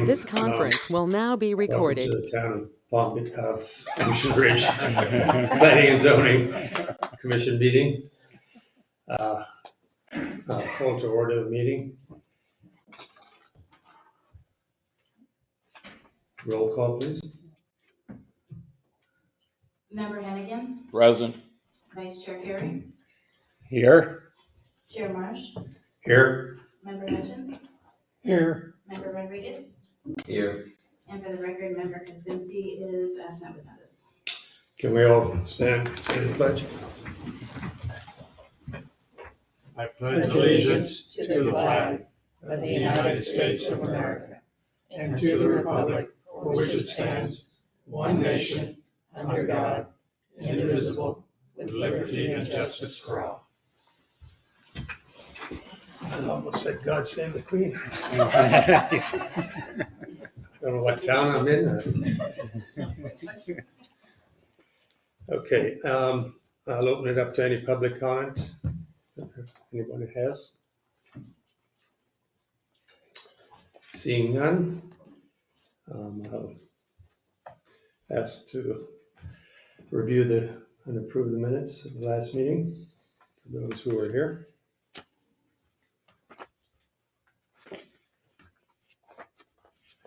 This conference will now be Welcome recorded. to the town of Palm Beach, Ocean Ridge Planning and Zoning Commission meeting. Call to order the meeting. Roll call, please. Member Hennigan, Present. Vice Chair Carey, Here. Chair Marsh, Here. Member Hutchins, Here. Member Rodriguez, Here. and for the record, Member Kaczynski is absent with notice. Can we all stand, say the pledge? I pledge allegiance to the flag of the United States of America and to the republic for which it stands, one nation, under God, indivisible, with liberty and justice for all. I almost said, God save the Queen. I don't know what town I'm in. Okay, I'll open it up to any public comment. If anybody has. Seeing none, I'll ask to review and approve the minutes of the last meeting for those who were here.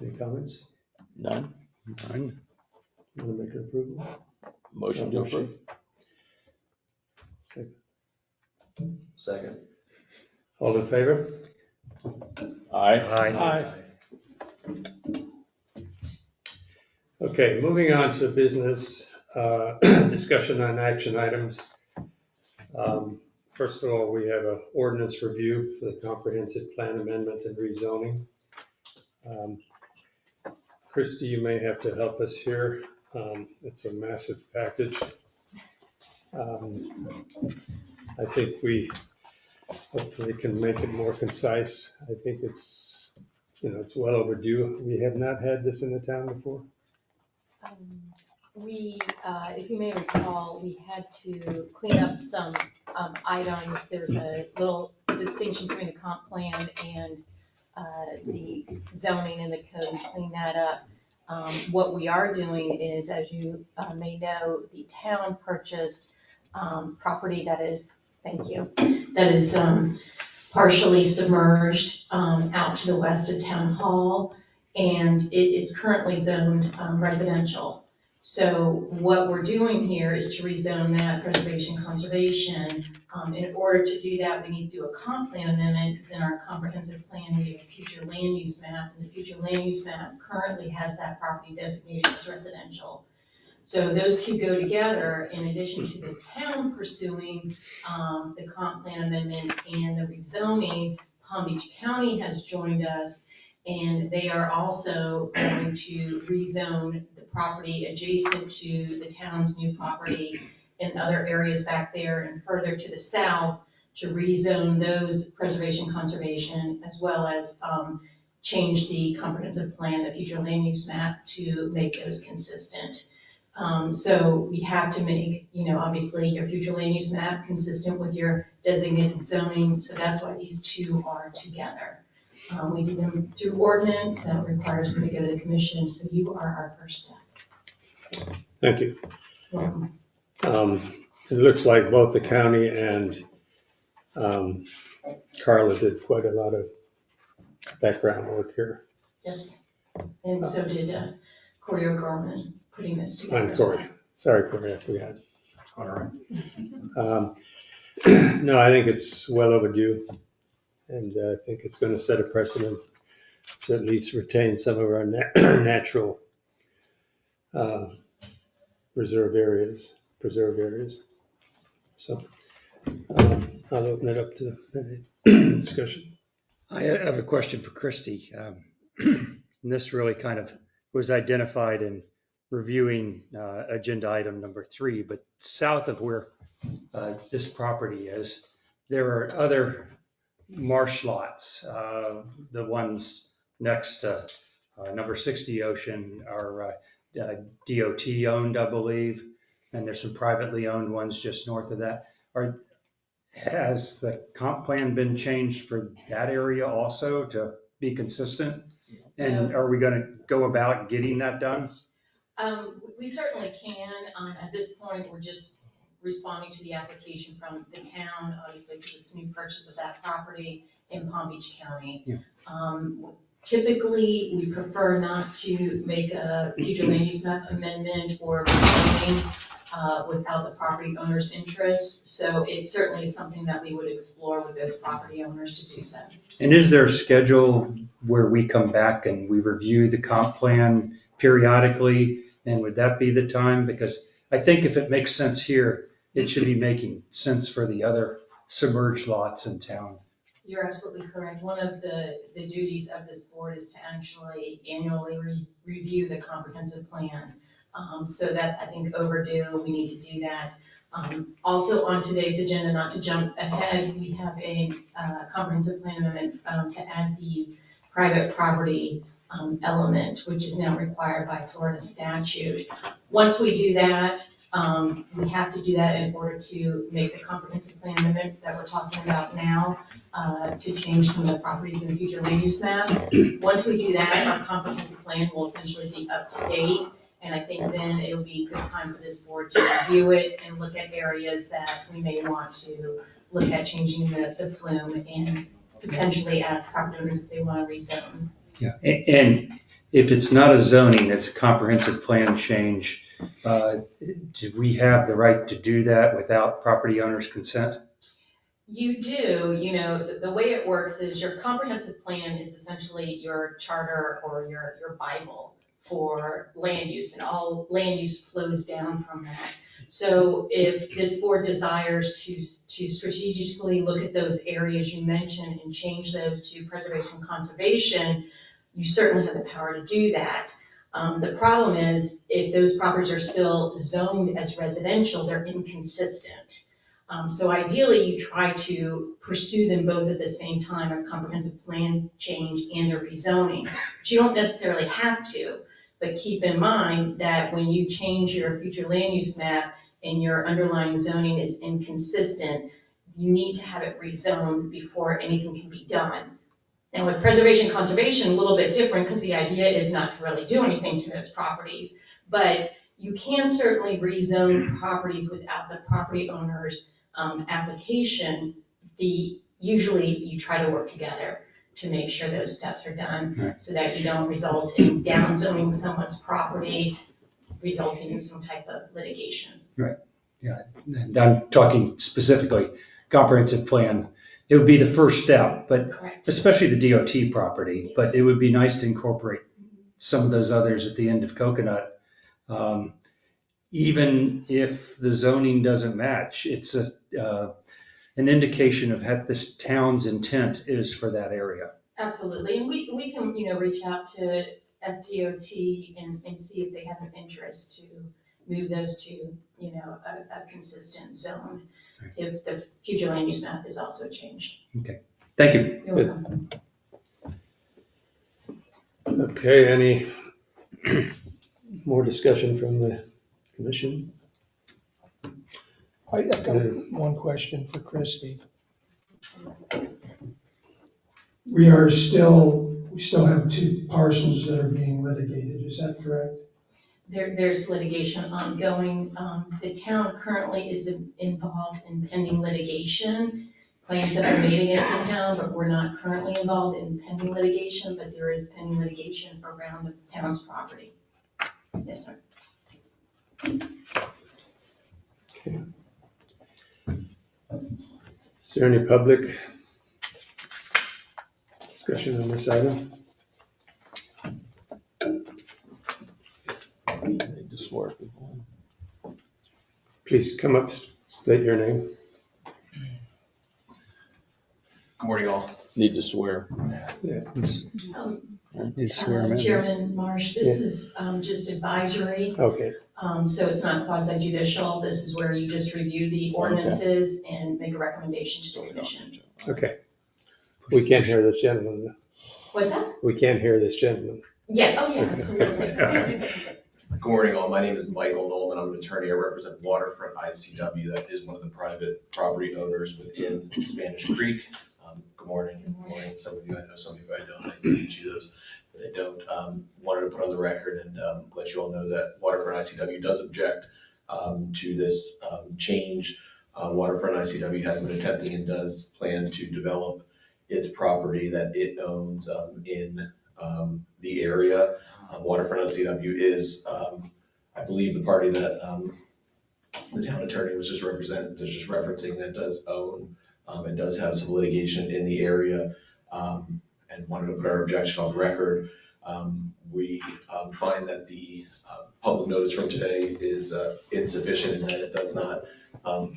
Any comments? None. Want to make an approval? Motion to approve. Second. All in favor? Aye. Aye. Okay, moving on to business, discussion on action items. First of all, we have an ordinance review for the comprehensive plan amendment and rezoning. Christie, you may have to help us here. It's a massive package. I think we hopefully can make it more concise. I think it's well overdue. We have not had this in the town before. If you may recall, we had to clean up some items. There's a little distinction between the comp plan and the zoning and the code. We cleaned that up. What we are doing is, as you may know, the town purchased property that is, partially submerged out to the west of Town Hall, and it is currently zoned residential. So what we're doing here is to rezone that preservation conservation. In order to do that, we need to do a comp plan amendment, because in our comprehensive plan, we have a future land use map, and the future land use map currently has that property designated as residential. So those two go together, in addition to the town pursuing the comp plan amendment and the rezoning. Palm Beach County has joined us, and they are also going to rezone the property adjacent to the town's new property and other areas back there and further to the south to rezone those preservation conservation, as well as change the comprehensive plan, the future land use map, to make those consistent. So we have to make, obviously your future land use map consistent with your designated zoning. So that's why these two are together. We do them through ordinance that requires them to go to the commission. So you are our first step. Thank you. Welcome. It looks like both the county and Carla did quite a lot of background work here. Yes. And so did Corey O'Gorman putting this together. I'm Corey. Sorry, Corey, I forgot. All right. No, I think it's well overdue, and I think it's going to set a precedent to at least retain some of our natural preserved areas. So I'll open it up to any discussion. I have a question for Christie. This really kind of was identified in reviewing agenda item number 3, but south of where this property is, there are other marsh lots. The ones next to number 60 Ocean are DOT owned, I believe, and there's some privately owned ones just north of that. Has the comp plan been changed for that area also to be consistent? And are we going to go about getting that done? We certainly can. At this point, we're just responding to the application from the town, obviously, because it's a new purchase of that property in Palm Beach County. Yeah. Typically, we prefer not to make a future land use map amendment or rezoning without the property owner's interest. So it certainly is something that we would explore with those property owners to do so. And is there a schedule where we come back and we review the comp plan periodically? And would that be the time? Because I think if it makes sense here, it should be making sense for the other submerged lots in town. You're absolutely correct. One of the duties of this board is to actually annually review the comprehensive plan. So that's, I think, overdue. We need to do that. Also on today's agenda, not to jump ahead, we have a comprehensive plan amendment to add the private property element, which is now required by Florida statute. Once we do that, we have to do that in order to make the comprehensive plan amendment that we're talking about now, to change some of the properties in the future land use map. Once we do that, our comprehensive plan will essentially be up to date. And I think then it will be a good time for this board to review it and look at areas that we may want to look at changing the flume and potentially ask property owners if they want to rezone. Yeah, and if it's not a zoning, it's a comprehensive plan change, do we have the right to do that without property owner's consent? You do. You know, the way it works is your comprehensive plan is essentially your charter or your Bible for land use, and all land use flows down from that. So if this board desires to strategically look at those areas you mentioned and change those to preservation and conservation, you certainly have the power to do that. The problem is if those properties are still zoned as residential, they're inconsistent. So ideally, you try to pursue them both at the same time, a comprehensive plan change and a rezoning. But you don't necessarily have to, but keep in mind that when you change your future land use map and your underlying zoning is inconsistent, you need to have it rezoned before anything can be done. Now with preservation and conservation, a little bit different because the idea is not to really do anything to those properties, but you can certainly rezone properties without the property owner's application. Usually you try to work together to make sure those steps are done so that you don't result in downzoning someone's property, resulting in some type of litigation. Right, yeah, and I'm talking specifically comprehensive plan. It would be the first step, but Correct. especially the DOT property, Yes. but it would be nice to incorporate some of those others at the end of Coconut. Even if the zoning doesn't match, it's an indication of what this town's intent is for that area. Absolutely, and we can, reach out to FDOT and see if they have an interest to move those to, a consistent zone if the future land use map is also changed. Okay, thank you. You're welcome. Okay, any more discussion from the commission? I've got one question for Christie. We still have two parcels that are being litigated, is that correct? There's litigation ongoing. The town currently is involved in pending litigation. Claims have been made against the town, but we're not currently involved in pending litigation, but there is pending litigation around the town's property. Yes, sir. Okay. Is there any public discussion on this item? Need to swear people in. Please come up, state your name. Good morning, all. Need to swear. You swear 'em in. Chairman Marsh, this is just advisory, Okay, so it's not quasi judicial. This is where you just review the ordinances and make a recommendation to the commission. okay. We can't hear this gentleman. What's that? We can't hear this gentleman. Yeah, oh yeah, absolutely. Good morning, all. My name is Michael Nolan. I'm an attorney. I represent Waterfront ICW. That is one of the private property owners within Spanish Creek. Good morning. Good morning. Some of you I know, some of you I don't. Nice to meet you. Those but I don't. Wanted to put on the record and let you all know that Waterfront ICW does object to this change. Waterfront ICW has been attempting and does plan to develop its property that it owns in the area. Waterfront ICW is, I believe, the party that the town attorney was just referencing that does own and does have some litigation in the area, and wanted to put our objection on the record. We find that the public notice from today is insufficient in that it does not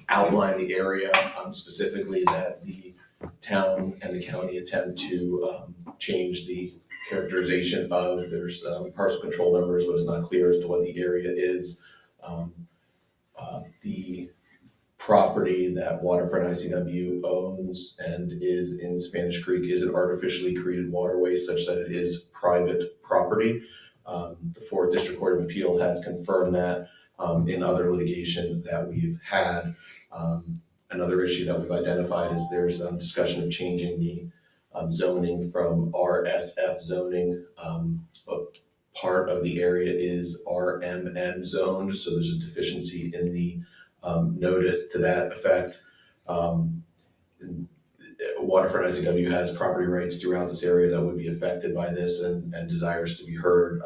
outline the area specifically that the town and the county attempt to change the characterization of. There's parcel control numbers, but it's not clear as to what the area is. The property that Waterfront ICW owns and is in Spanish Creek is an artificially created waterway such that it is private property. The 4th District Court of Appeal has confirmed that in other litigation that we've had. Another issue that we've identified is there's discussion of changing the zoning from RSF zoning, but part of the area is RMM zoned, so there's a deficiency in the notice to that effect. Waterfront ICW has property rights throughout this area that would be affected by this and desires to be heard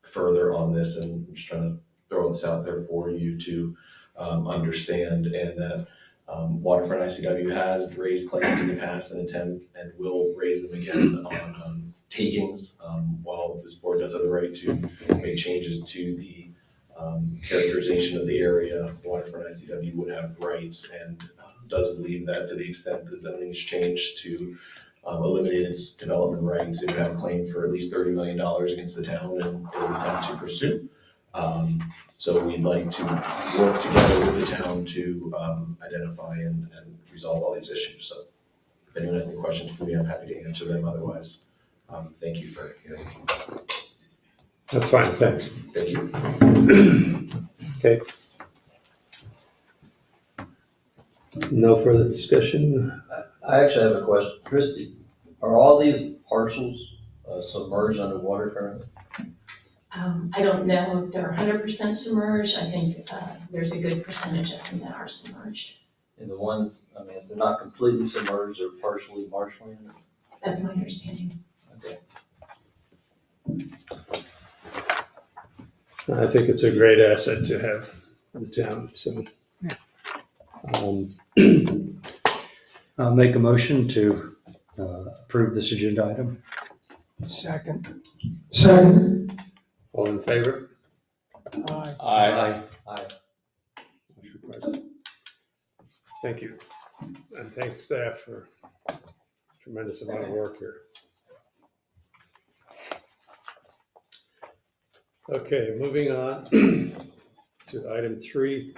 further on this, and I'm just trying to throw this out there for you to understand, and that Waterfront ICW has raised claims in the past and will raise them again on takings, while this board does have the right to make changes to the characterization of the area. Waterfront ICW would have rights and does believe that to the extent the zoning is changed to eliminate its development rights, it would have a claim for at least $30 million against the town, and it would have to pursue. So we'd like to work together with the town to identify and resolve all these issues. So if anyone has any questions for me, I'm happy to answer them. Otherwise, thank you for hearing me. That's fine, thanks. Thank you. Okay. No further discussion? I actually have a question. Christie, are all these parcels submerged underwater currently? I don't know if they're 100% submerged. I think there's a good percentage of them that are submerged. And the ones, I mean, if they're not completely submerged, they're partially marshland? That's my understanding. Okay. I think it's a great asset to have the town, so. I'll make a motion to approve this agenda item. Second. All in favor? Aye. Aye. Aye. Motion passes. Thank you. And thanks staff for a tremendous amount of work here. Okay, moving on to item 3,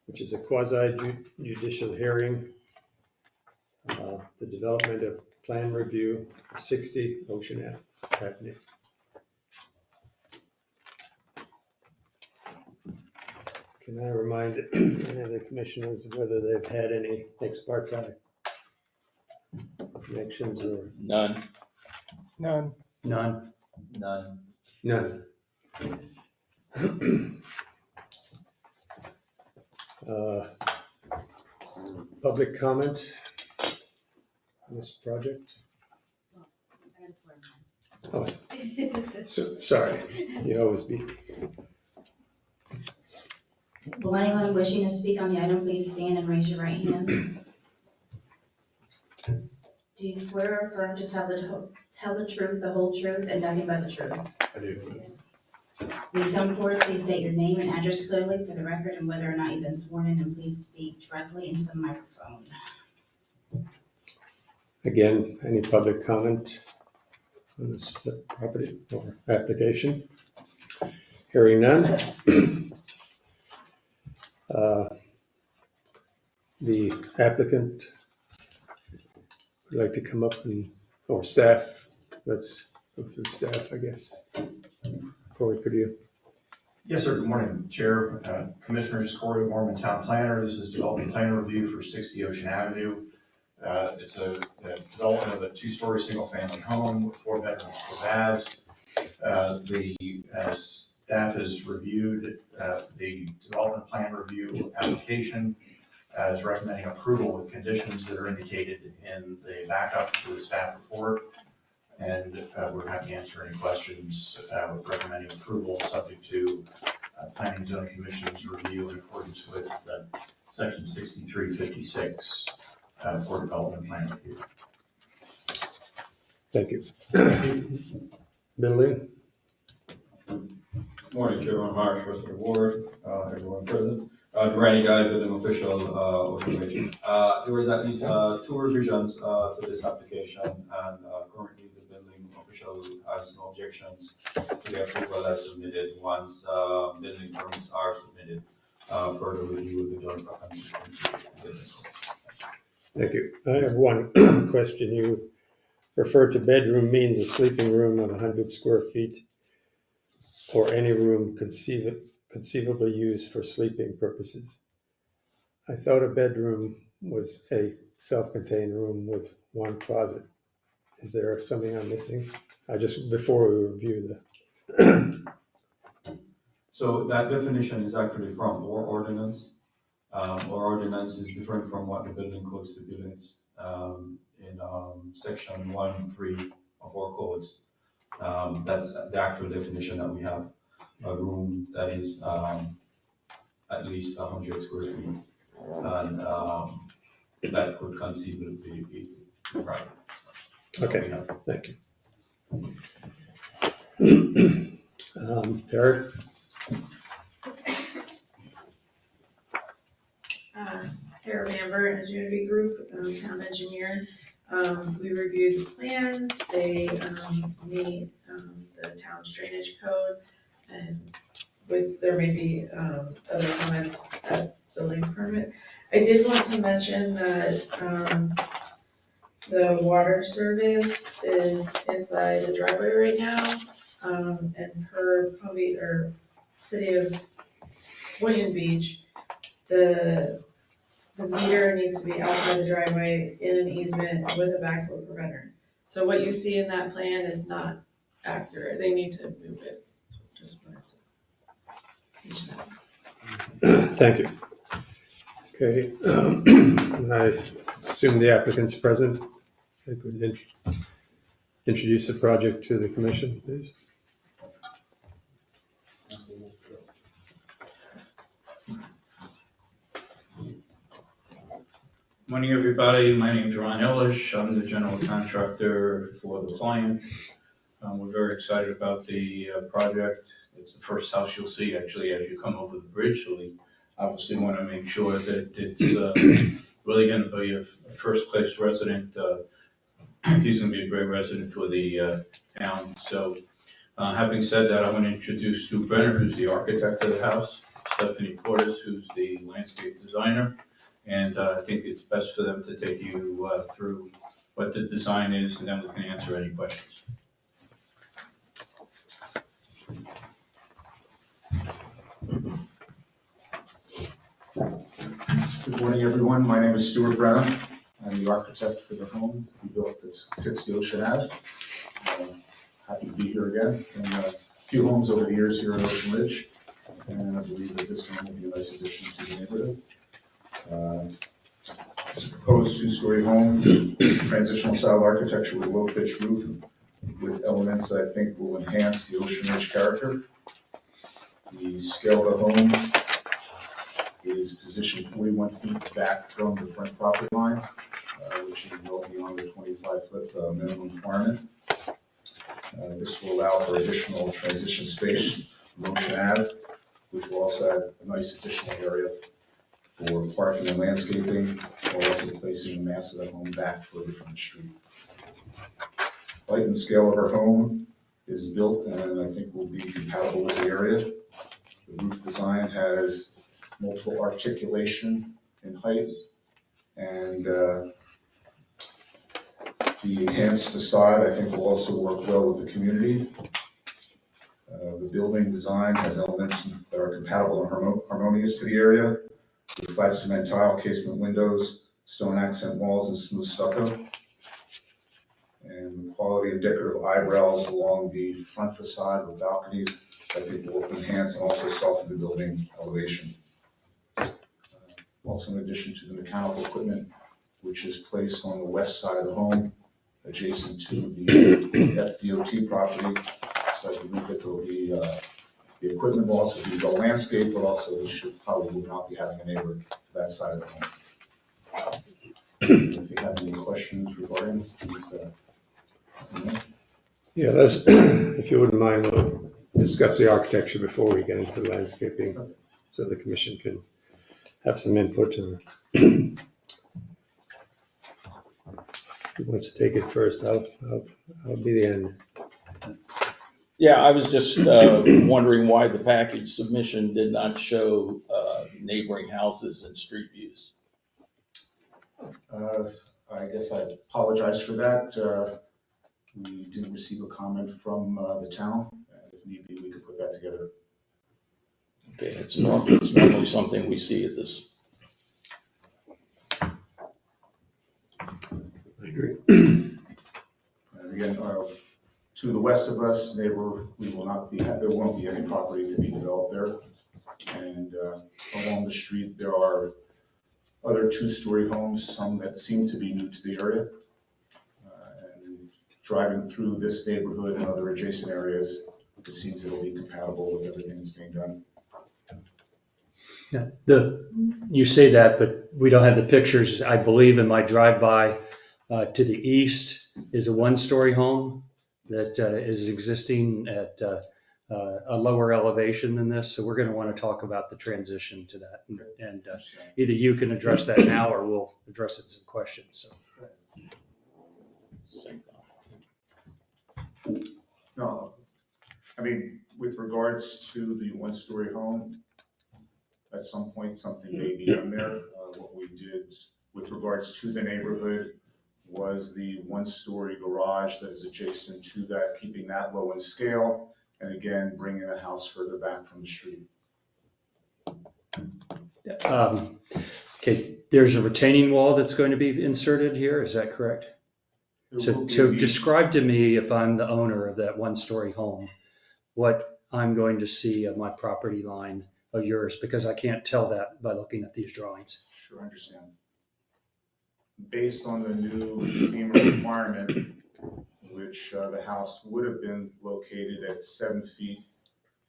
which is a quasi-judicial hearing. The development of plan review for 60 Ocean Avenue. Can I remind any of the commissioners whether they've had any ex parte connections or? None. None. None. None. None. Public comment on this project? Oh, so, sorry, you always beat me. Will anyone wishing to speak on the item please stand and raise your right hand? Do you swear or affirm to tell the truth, the whole truth, and nothing but the truth? I do. Please come forward, please state your name and address clearly for the record and whether or not you've been sworn in, and please speak directly into the microphone. Again, any public comment on this property or application? Hearing none. The applicant would like to come up or staff, let's go through staff, I guess. Corey, could you? Yes, sir. Good morning, Chair, Commissioners. Corey Gorman, Town Planner. This is development plan review for 60 Ocean Avenue. It's a the development of a two-story single-family home with 4 bedrooms, 4 baths. As staff has reviewed the development plan review application, is recommending approval with conditions that are indicated in the backup to the staff report. And we're happy to answer any questions with recommending approval subject to Planning and Zoning Commission's review in accordance with Section 6356 for development plan review. Thank you. Building? Morning, Chairman Harsh, rest of the board, everyone present. Durrani Guy, building official, Ocean Ridge. There was at least 2 revisions to this application, and currently the building official has no objections to the approval as submitted. Once building permits are submitted, further review will be done for consistency. Thank you. I have one question. You referred to bedroom means a sleeping room of 100 square feet or any room conceivably used for sleeping purposes. I thought a bedroom was a self-contained room with one closet. Is there something I'm missing? Before we review the. So that definition is actually from our ordinance. Our ordinance is different from what the building code stipulates in section 1.3 of our codes. That's the actual definition that we have. A room that is at least 100 square feet, and that could conceivably be private. Okay, thank you. Eric? Tara Bamber, as Unity Group, town engineer. We reviewed the plans. They meet the town's drainage code, and there may be other comments at building permit. I did want to mention that the water service is inside the driveway right now, and per City of William Beach, the meter needs to be outside the driveway in an easement with a backflow preventer. So what you see in that plan is not accurate. They need to move it. Just wanted to. Thank you. Okay, I assume the applicant's present. They could introduce the project to the commission, please. Morning, everybody. My name is Ron Ellish. I'm the general contractor for the client. We're very excited about the project. It's the first house you'll see actually as you come over the bridge, so we obviously want to make sure that it's really going to be a first-class resident. He's going to be a great resident for the town. So having said that, I want to introduce Stu Brenner, who's the architect of the house, Stephanie Portis, who's the landscape designer. And I think it's best for them to take you through what the design is, and then we can answer any questions. Good morning, everyone. My name is Stuart Brown. I'm the architect for the home we built at 60 Ocean Ave. Happy to be here again. And a few homes over the years here at Ocean Ridge, and I believe that this home will be a nice addition to the neighborhood. It's a proposed 2-story home, transitional style architecture with a low pitch roof with elements that I think will enhance the Ocean Ridge character. The scale of the home is positioned 41 feet back from the front property line, which is well beyond the 25-foot minimum requirement. This will allow for additional transition space from Ocean Ave, which will also add a nice additional area for parking and landscaping, while also placing the mass of the home back further from the street. Height and scale of our home is built and I think will be compatible with the area. The roof design has multiple articulation in height, and the enhanced facade I think will also work well with the community. The building design has elements that are compatible and harmonious to the area, with flat cement tile, casement windows, stone accent walls, and smooth stucco. and quality and decorative eyebrows along the front facade with balconies, I think will enhance and also soften the building elevation. Also, in addition to the mechanical equipment, which is placed on the west side of the home, adjacent to the FDOT property. So I believe that there will be, the equipment will also be well landscaped, but also we should probably not be having a neighbor to that side of the home. If you have any questions regarding these, Yeah, let's, if you wouldn't mind, we'll discuss the architecture before we get into landscaping, so the commission can have some input. Who wants to take it first? I'll be the end. Yeah, I was just wondering why the package submission did not show neighboring houses and street views. I guess I apologize for that. We didn't receive a comment from the town. If need be, we could put that together. Okay, it's normally something we see at this. I agree. And again, to the west of us, neighbor, we will not be, there won't be any property to be developed there. And along the street, there are other two-story homes, some that seem to be new to the area. And driving through this neighborhood and other adjacent areas, it seems it'll be compatible with everything that's being done. Yeah, you say that, but we don't have the pictures. I believe in my drive-by to the east is a one-story home that is existing at a lower elevation than this. So we're going to want to talk about the transition to that. And either you can address that now or we'll address it in some questions. So. No, I mean, with regards to the one-story home, at some point, something may be done there. What we did with regards to the neighborhood was the one-story garage that is adjacent to that, keeping that low in scale, and again, bringing the house further back from the street. Okay, there's a retaining wall that's going to be inserted here, is that correct? So describe to me, if I'm the owner of that one-story home, what I'm going to see on my property line of yours, because I can't tell that by looking at these drawings. Sure, I understand. Based on the new FEMA requirement, which the house would have been located at 7 feet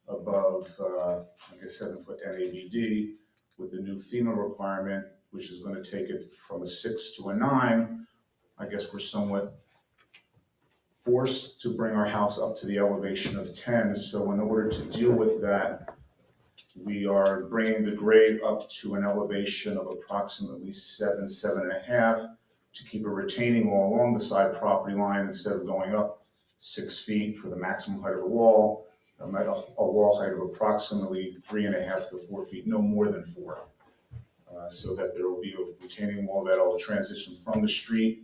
above, I guess 7-foot NABD, with the new FEMA requirement, which is going to take it from a 6 to a 9, I guess we're somewhat forced to bring our house up to the elevation of 10. So in order to deal with that, we are bringing the grade up to an elevation of approximately 7.5 to keep a retaining wall along the side property line instead of going up 6 feet for the maximum height of the wall, a wall height of approximately 3.5 to 4 feet, no more than 4. So that there will be a retaining wall that will transition from the street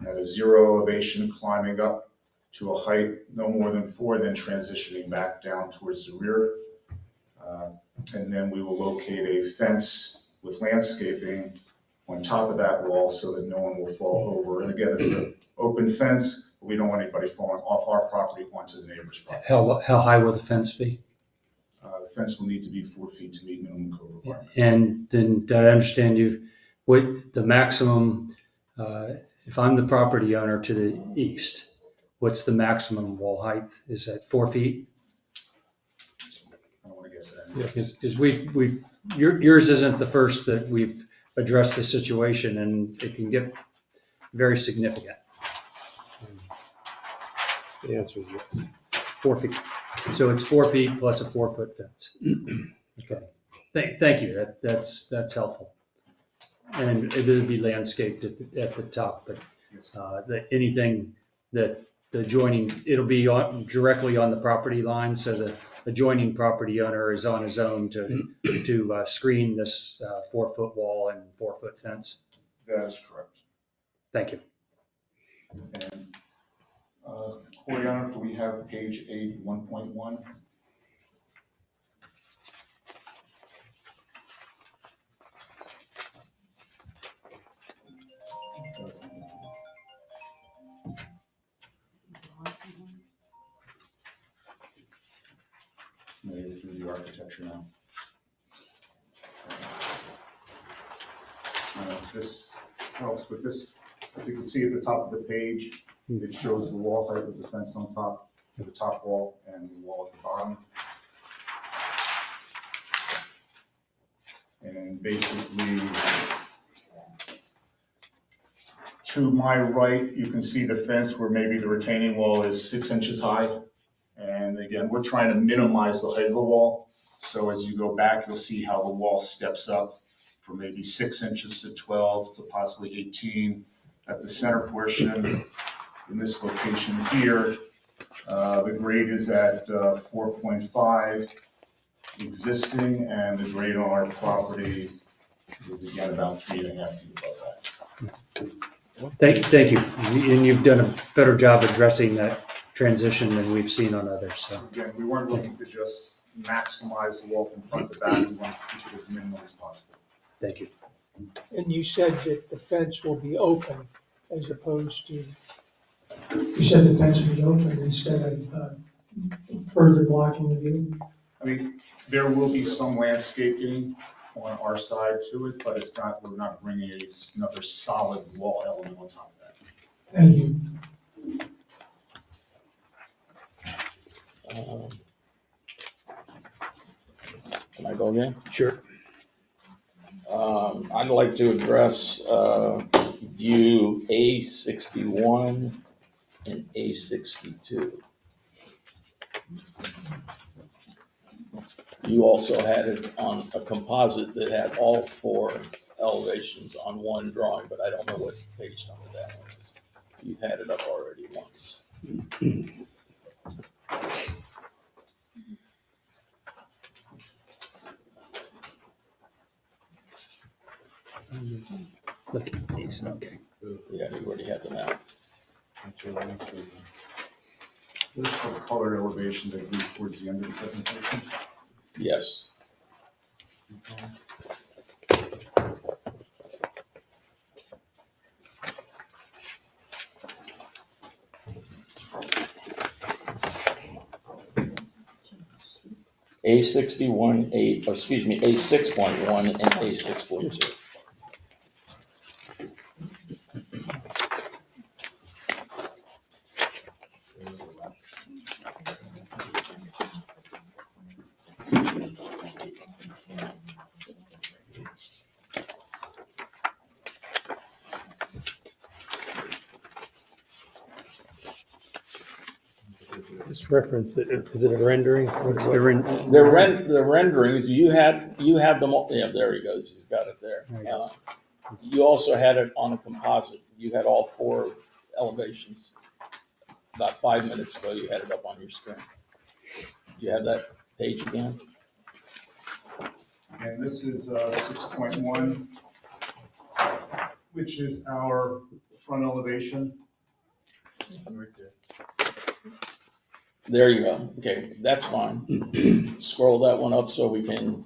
at a 0 elevation, climbing up to a height no more than 4, then transitioning back down towards the rear. And then we will locate a fence with landscaping on top of that wall so that no one will fall over. And again, it's an open fence, but we don't want anybody falling off our property onto the neighbor's property. How high will the fence be? The fence will need to be 4 feet to meet minimum code requirements. And then, did I understand you, what the maximum, if I'm the property owner to the east, what's the maximum wall height? Is that 4 feet? I don't want to guess that. Because yours isn't the first that we've addressed the situation, and it can get very significant. The answer is yes. 4 feet. So it's 4 feet plus a 4-foot fence. Okay. Thank you. That's helpful. And it'll be landscaped at the top, but anything that the adjoining, it'll be directly on the property line, so the adjoining property owner is on his own to screen this 4-foot wall and 4-foot fence. That is correct. Thank you. And Coriana, do we have page 8, 1.1? familiar through the architecture now. If this helps with this, if you can see at the top of the page, it shows the wall height with the fence on top, the top wall and the wall at the bottom. And basically, to my right, you can see the fence where maybe the retaining wall is 6 inches high. And again, we're trying to minimize the height of the wall. So as you go back, you'll see how the wall steps up from maybe 6 inches to 12 to possibly 18. At the center portion, in this location here, the grade is at 4.5 existing, and the grade on our property is again about 3.5 feet above that. Thank you. And you've done a better job addressing that transition than we've seen on others, so. Again, we weren't looking to just maximize the wall from front to back. We wanted to keep it as minimal as possible. Thank you. And you said that the fence will be open as opposed to, You said the fence was open instead of further blocking the view? I mean, there will be some landscaping on our side to it, but it's not, we're not bringing another solid wall element on top of that. Thank you. Can I go again? Sure. I'd like to address view A61 and A62. You also had it on a composite that had all 4 elevations on one drawing, but I don't know what page number that one is. You've had it up already once. Look at these, okay. Yeah, you already had them out. This is the colored elevation that grew towards the end of the presentation. Yes. A61, A6.1 and A6.2. This reference, is it a rendering? What's the ren- The renderings, you had them, all. Yeah, there he goes, he's got it there. There he goes. You also had it on a composite, you had all 4 elevations. About 5 minutes ago, you had it up on your screen. Do you have that page again? And this is 6.1, which is our front elevation. Right there. There you go, okay, that's fine. Scroll that one up so we can,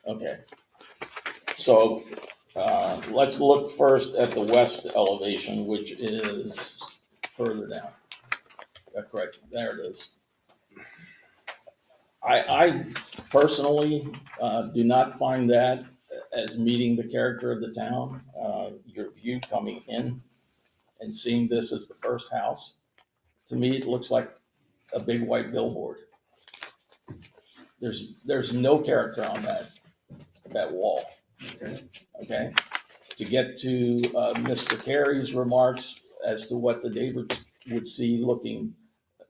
okay. So, let's look first at the west elevation, which is further down. Correct, there it is. I personally do not find that as meeting the character of the town. Your view coming in and seeing this as the first house, to me, it looks like a big white billboard. There's no character on that wall, okay? To get to Mr. Carey's remarks as to what the neighbor would see looking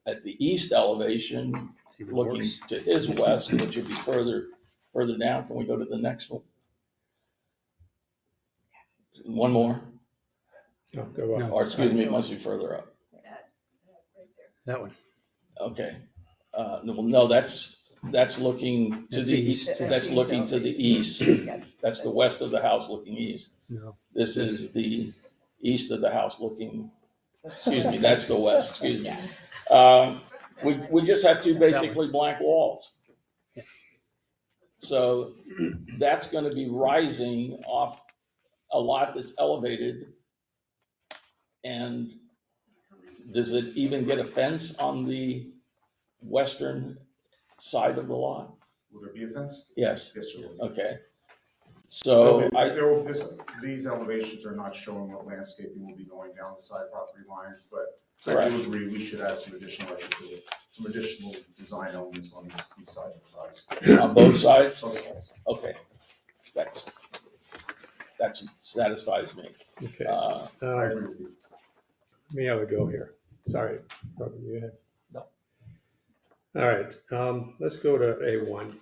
at the east elevation, looking to his west, which would be further down. Can we go to the next one? One more, No, go on. or excuse me, it must be further up. That one. Okay, no, that's looking to That's the east. east, that's looking to the east. That's the west of the house looking east. No. This is the east of the house looking, excuse me, that's the west, excuse me. We just have 2 basically blank walls. So that's gonna be rising off a lot that's elevated. And does it even get a fence on the western side of the lot? Will there be a fence? Yes, Yes, sir. okay. So These elevations are not showing what landscaping will be going down the side property lines, but I Correct. do agree we should add some additional design elements on these sides and sides. On both sides? Both sides. Okay, that satisfies me. Okay. I agree with you. Let me have a go here. Sorry, Robert, you have? No. All right, let's go to A1.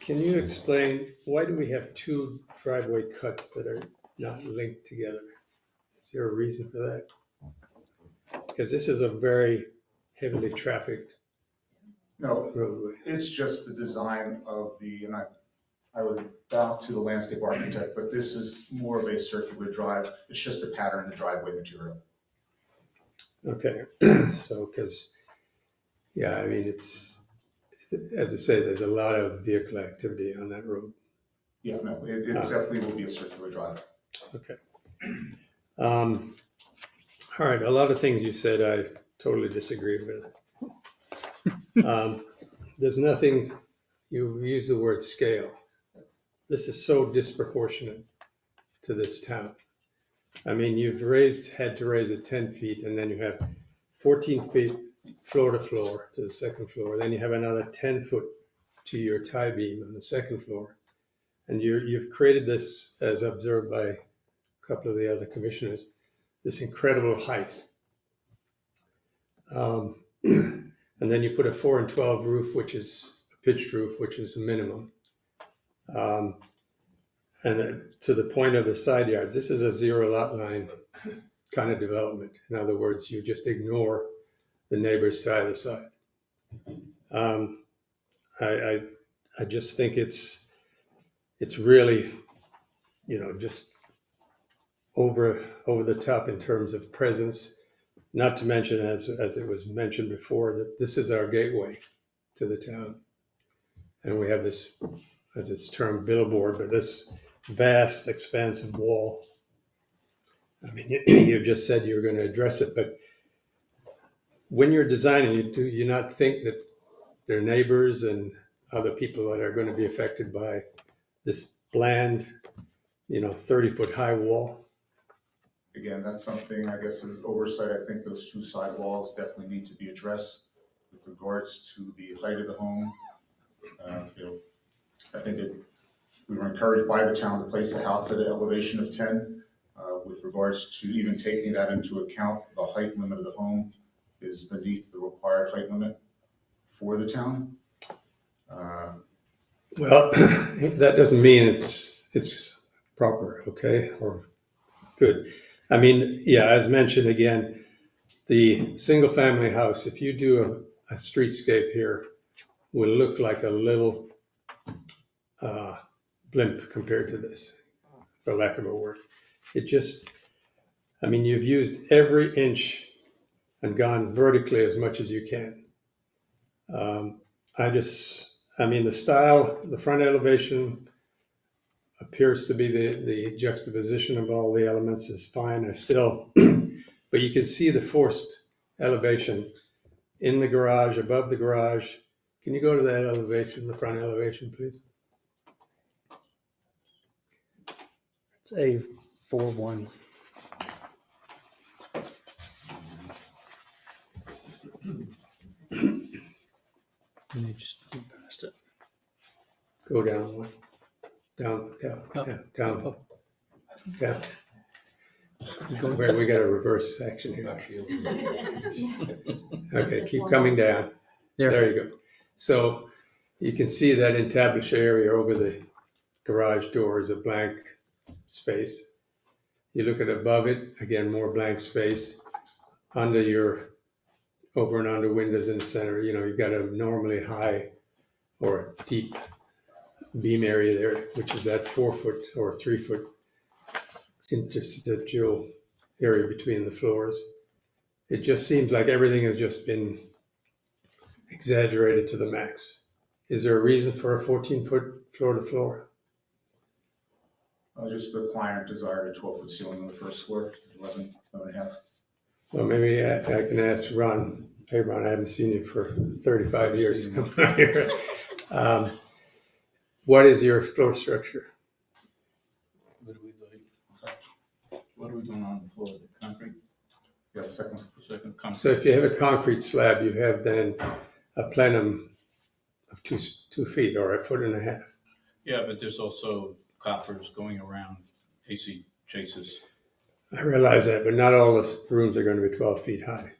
Can you explain, why do we have two driveway cuts that are not linked together? Is there a reason for that? Because this is a very heavily trafficked No, roadway. it's just the design of and I would bow to the landscape architect, but this is more of a circular drive. It's just a pattern in the driveway material. Okay, so, because, yeah, I mean, as I say, there's a lot of vehicle activity on that road. Yeah, no, it definitely will be a circular drive. Okay. All right, a lot of things you said I totally disagree with. There's nothing, you use the word scale. This is so disproportionate to this town. I mean, you've had to raise it 10 feet, and then you have 14 feet floor to floor to the second floor. Then you have another 10 foot to your tie beam on the second floor. And you've created this, as observed by a couple of the other commissioners, this incredible height. And then you put a 4 and 12 roof, which is a pitched roof, which is a minimum. And to the point of the side yards, this is a zero lot line kind of development. In other words, you just ignore the neighbors to either side. I just think it's really, just over the top in terms of presence. Not to mention, as it was mentioned before, that this is our gateway to the town. And we have this, as it's termed, billboard, but this vast, expansive wall. I mean, you just said you were going to address it, but when you're designing, do you not think that there are neighbors and other people that are going to be affected by this bland, 30-foot high wall? Again, that's something, I guess, an oversight. I think those two side walls definitely need to be addressed with regards to the height of the home. I think we were encouraged by the town to place the house at an elevation of 10. With regards to even taking that into account, the height limit of the home is beneath the required height limit for the town. Well, that doesn't mean it's proper, okay, or good. I mean, yeah, as mentioned again, the single-family house, if you do a streetscape here, will look like a little blimp compared to this, for lack of a word. You've used every inch and gone vertically as much as you can. The style, the front elevation appears to be the juxtaposition of all the elements is fine. But you can see the forced elevation in the garage, above the garage. Can you go to that elevation, the front elevation, please? It's A41. And you just go past it. Go down one. Down. We got a reverse section here. Okay, keep coming down. There you go. So you can see that entablature area over the garage door is a blank space. You look at above it, again, more blank space. Over and under windows in the center, you've got a normally high or deep beam area there, which is that 4 foot or 3 foot interstitial area between the floors. It just seems like everything has just been exaggerated to the max. Is there a reason for a 14-foot floor to floor? Just the client desired a 12-foot ceiling on the first floor, 11 and a half. Well, maybe I can ask Ron. Hey, Ron, I haven't seen you for 35 years. Here. What is your floor structure? What are we doing? What are we doing on the floor? The concrete? Yeah, second. Second concrete. So if you have a concrete slab, you have then a plenum of 2 feet or 1.5 feet. Yeah, but there's also coppers going around, AC chases. I realize that, but not all the rooms are going to be 12 feet high.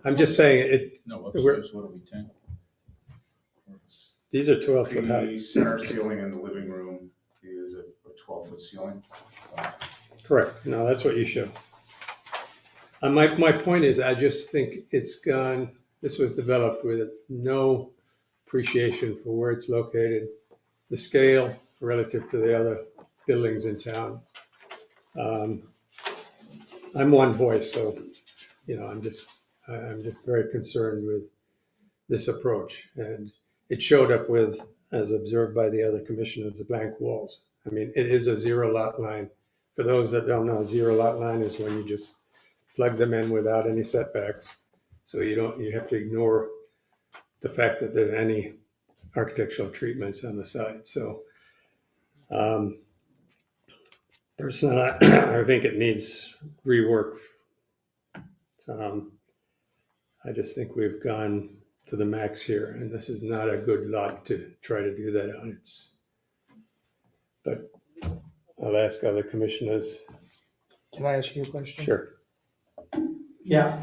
I'm just saying it. No, upstairs, what are we, 10? These are 12 foot high. The center ceiling in the living room is a 12-foot ceiling. Correct. No, that's what you show. My point is, I just think it's gone, this was developed with no appreciation for where it's located, the scale relative to the other buildings in town. I'm one voice, so, I'm just very concerned with this approach. And it showed up with, as observed by the other commissioners, the blank walls. I mean, it is a 0 lot line. For those that don't know, 0 lot line is when you just plug them in without any setbacks. So you have to ignore the fact that there's any architectural treatments on the side. So personally, I think it needs rework. I just think we've gone to the max here, and this is not a good lot to try to do that on. But I'll ask other commissioners. Can I ask you a question? Sure. Yeah,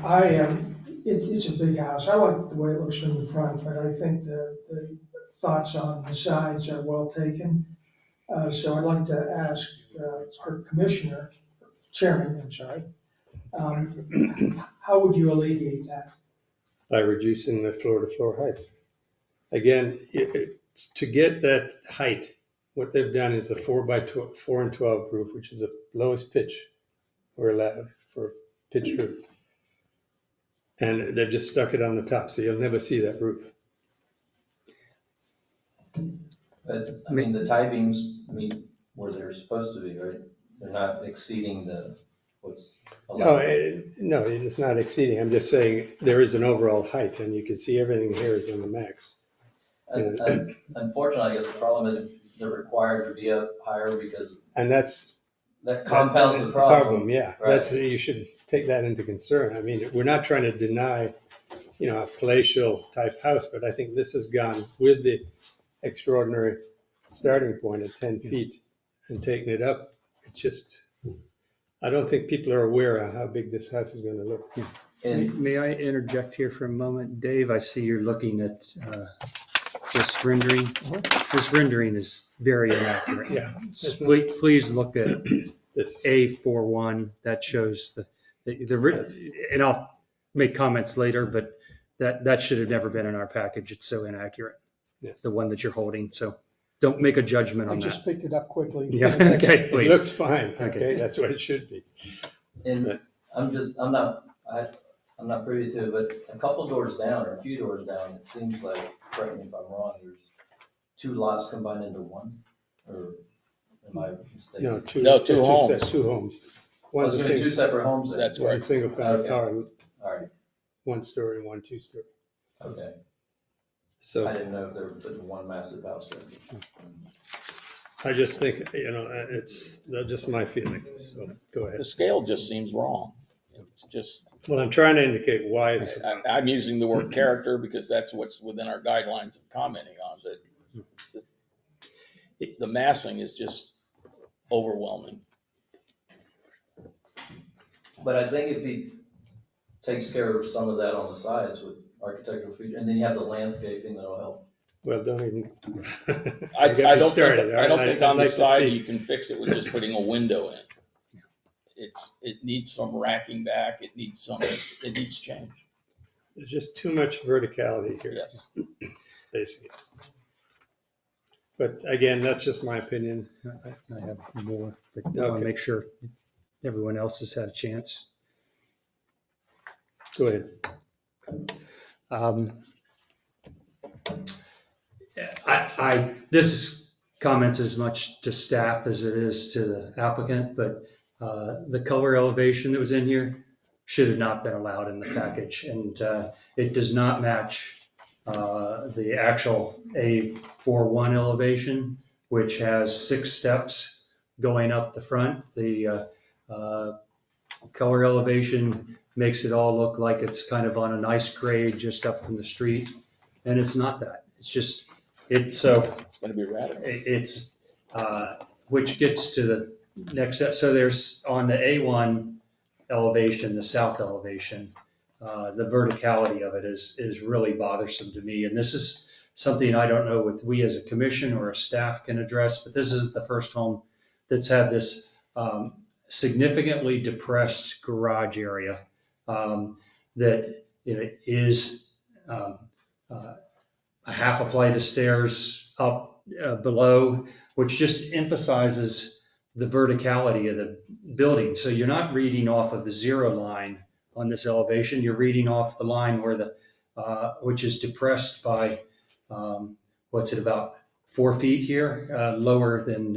it's a big house. I like the way it looks from the front, but I think the thoughts on the sides are well taken. So I'd like to ask our chairman, how would you alleviate that? By reducing the floor-to-floor heights. Again, to get that height, what they've done is a 4 and 12 roof, which is the lowest pitch we're allowed for pitch roof. And they've just stuck it on the top, so you'll never see that roof. But, I mean, the tie beams meet where they're supposed to be, right? They're not exceeding what's allowed. No, it's not exceeding. I'm just saying there is an overall height, and you can see everything here is on the max. And unfortunately, I guess the problem is they're required to be up higher because. And that compounds the problem. Yeah, right. You should take that into concern. I mean, we're not trying to deny, a palatial type house, but I think this has gone with the extraordinary starting point at 10 feet and taking it up. It's just, I don't think people are aware of how big this house is going to look. And may I interject here for a moment? Dave, I see you're looking at this rendering. This rendering is very inaccurate. Yeah. Please look at this A41. That shows and I'll make comments later, but that should have never been in our package. It's so inaccurate. Yeah. The one that you're holding. So don't make a judgment on I that. just picked it up quickly. Yeah, okay, please. It looks fine. Okay, that's what it should be. And I'm not privy to it, but a couple doors down or a few doors down, it seems like, correct me if I'm wrong, there's 2 lots combined into one, or am I mistaken? No, two homes. 2 homes. Oh, it's gonna be 2 separate homes then? That's One right. single family, Okay. All right, 1 story and 1 2-story. okay. So I didn't know if they were putting one massive house there. I just think, it's just my feeling. So go ahead. The scale just seems wrong. It's just, Well, I'm trying to indicate why it's. I'm using the word character because that's what's within our guidelines of commenting on it. The massing is just overwhelming. But I think if he takes care of some of that on the sides with architectural feature, and then you have the landscaping that'll help. Well, don't even. I don't started. think on the I'd like to side see- you can fix it with just putting a window in. It needs some racking back. It needs change. There's just too much verticality here. Yes. Basically. But again, that's just my opinion. I have more, but I want to make sure everyone else has had a chance. Go ahead. This comments as much to staff as it is to the applicant, but the color elevation that was in here should have not been allowed in the package. And it does not match the actual A41 elevation, which has 6 steps going up the front. The color elevation makes it all look like it's kind of on a nice grade just up from the street, and it's not that. It's just, it's so. It's gonna be radical. It's, which gets to the next step. So there's on the A1 elevation, the south elevation, the verticality of it is really bothersome to me. And this is something I don't know if we as a commission or a staff can address, but this is the first home that's had this significantly depressed garage area that is a half a flight of stairs up below, which just emphasizes the verticality of the building. So you're not reading off of the 0 line on this elevation. You're reading off the line where the which is depressed by what's it, about 4 feet here, lower than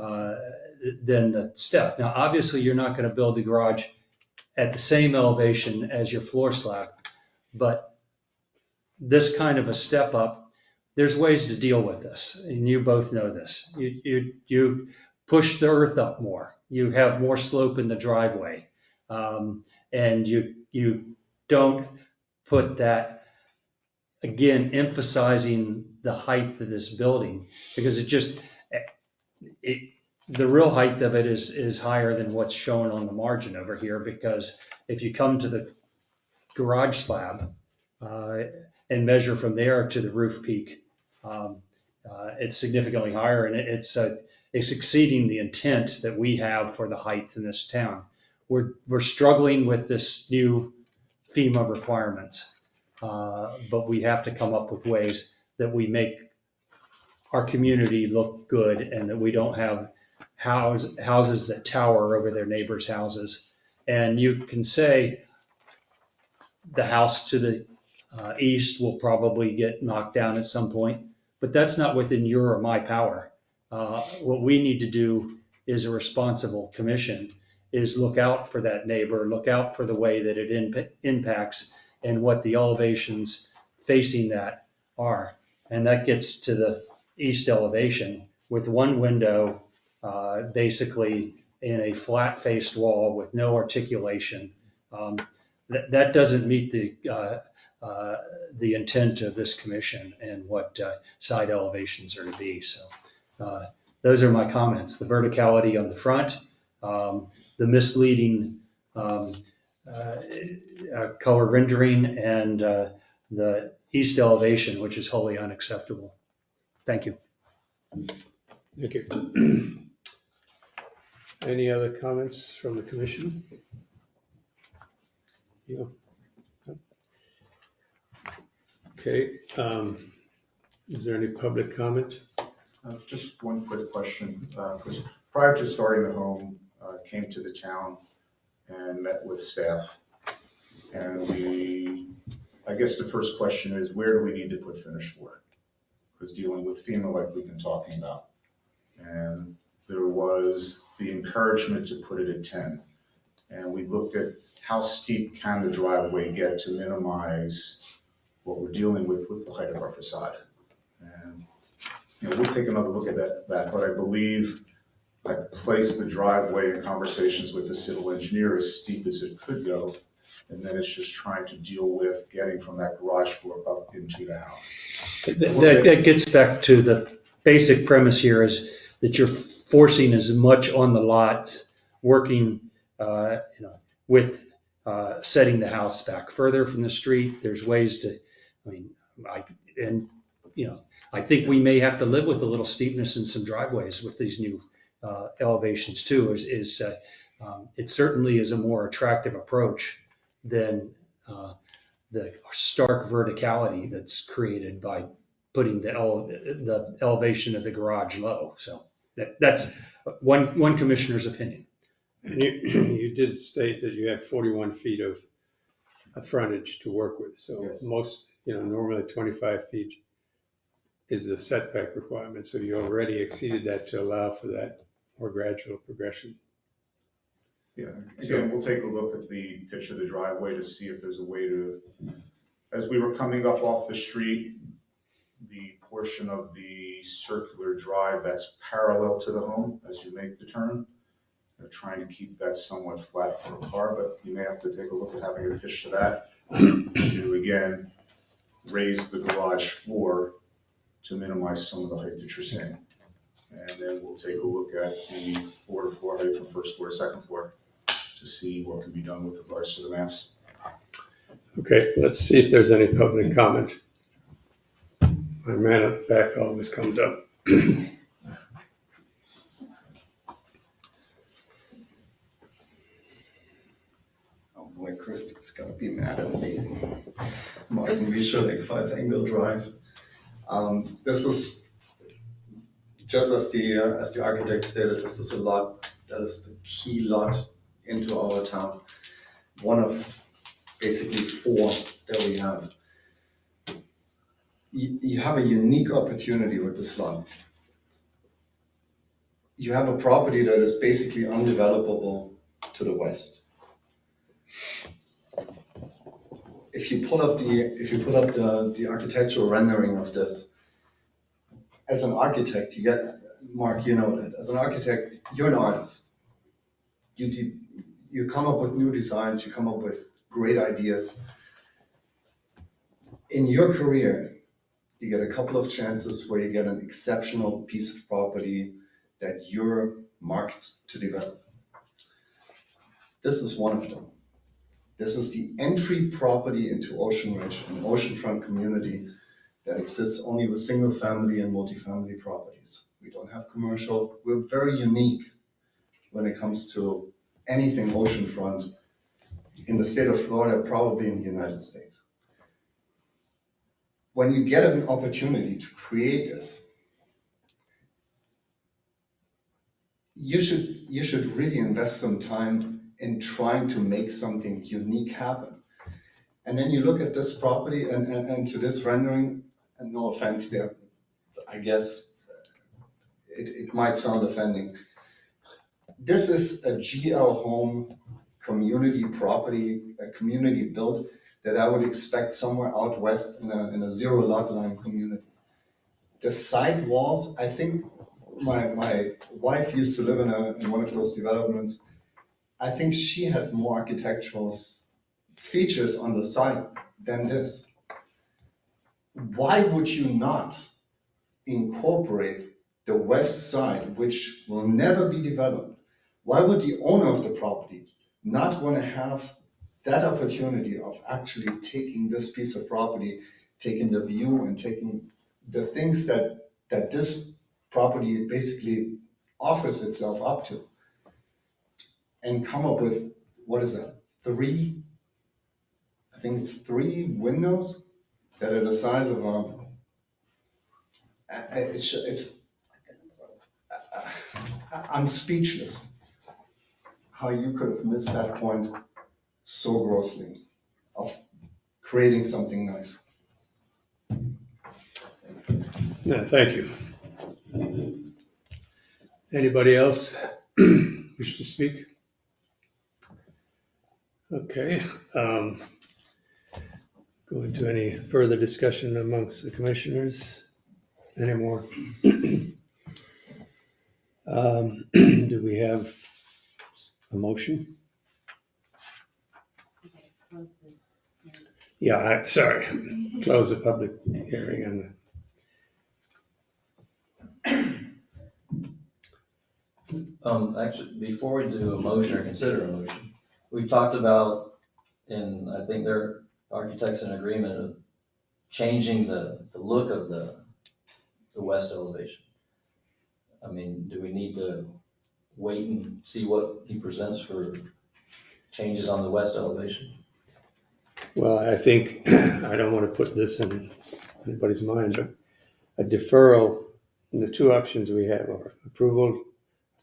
the step. Now, obviously, you're not going to build the garage at the same elevation as your floor slab, but this kind of a step up, there's ways to deal with this, and you both know this. You push the earth up more. You have more slope in the driveway, and you don't put that, again, emphasizing the height of this building, because the real height of it is higher than what's shown on the margin over here, because if you come to the garage slab and measure from there to the roof peak, it's significantly higher, and it's exceeding the intent that we have for the height in this town. We're struggling with this new FEMA requirements, but we have to come up with ways that we make our community look good, and that we don't have houses that tower over their neighbors' houses. And you can say the house to the east will probably get knocked down at some point, but that's not within your or my power. What we need to do is a responsible commission is look out for that neighbor, look out for the way that it impacts and what the elevations facing that are. And that gets to the east elevation with one window basically in a flat-faced wall with no articulation. That doesn't meet the intent of this commission and what side elevations are to be. So those are my comments. The verticality on the front, the misleading color rendering, and the east elevation, which is wholly unacceptable. Thank you. Thank you. Any other comments from the commission? No. Okay. Is there any public comment? Just one quick question, because prior to starting the home, came to the town and met with staff. And I guess the first question is, where do we need to put finished work? Because dealing with FEMA, like we've been talking about. And there was the encouragement to put it at 10. And we looked at how steep can the driveway get to minimize what we're dealing with the height of our facade. And we'll take another look at that, but I believe I placed the driveway in conversations with the civil engineer as steep as it could go. And then it's just trying to deal with getting from that garage floor up into the house. That gets back to the basic premise here, is that you're forcing as much on the lot, working with setting the house back further from the street. There's ways to, I think we may have to live with a little steepness in some driveways with these new elevations too. It certainly is a more attractive approach than the stark verticality that's created by putting the elevation of the garage low. So that's one commissioner's opinion. And you did state that you had 41 feet of frontage to work with. So yes. Most, normally 25 feet is the setback requirement. So you already exceeded that to allow for that more gradual progression. Yeah, again, we'll take a look at the picture of the driveway to see if there's a way to as we were coming up off the street, the portion of the circular drive that's parallel to the home as you make the turn, they're trying to keep that somewhat flat for a car, but you may have to take a look at having a pitch to that to, again, raise the garage floor to minimize some of the height that you're seeing. And then we'll take a look at the floor-to-floor height from first floor to second floor to see what can be done with regards to the mass. Okay, let's see if there's any public comment. My man at the back always comes up. Oh boy, Christy's gonna be mad at me. Martin Wiescher, 5 Angle Drive. This is, just as the architect stated, this is a lot, that is the key lot into our town. One of basically 4 that we have. You have a unique opportunity with this lot. You have a property that is basically undevelopable to the west. If you put up the architectural rendering of this, as an architect, you get, Mark, you know that, as an architect, you're an artist. You come up with new designs, you come up with great ideas. In your career, you get a couple of chances where you get an exceptional piece of property that you're marked to develop. This is one of them. This is the entry property into Ocean Ridge, an oceanfront community that exists only with single family and multifamily properties. We don't have commercial. We're very unique when it comes to anything oceanfront in the state of Florida, probably in the United States. When you get an opportunity to create this, you should really invest some time in trying to make something unique happen. And then you look at this property and to this rendering, and no offense there, I guess it might sound offending. This is a GL home community property, a community built that I would expect somewhere out west in a 0 lot line community. The side walls, I think my wife used to live in one of those developments. I think she had more architectural features on the side than this. Why would you not incorporate the west side, which will never be developed? Why would the owner of the property not want to have that opportunity of actually taking this piece of property, taking the view and taking the things that this property basically offers itself up to, and come up with, what is that, 3, I think it's 3 windows that are the size of I'm speechless how you could have missed that point so grossly of creating something nice. No, thank you. Anybody else wish to speak? Okay. Go into any further discussion amongst the commissioners? Any more? Do we have a motion? Yeah, sorry. Close the public hearing and Actually, before we do a motion or consider a motion, we've talked about, and I think their architects in agreement of changing the look of the west elevation. I mean, do we need to wait and see what he presents for changes on the west elevation? well, I think, I don't want to put this in anybody's mind, but a deferral, and the 2 options we have are approval,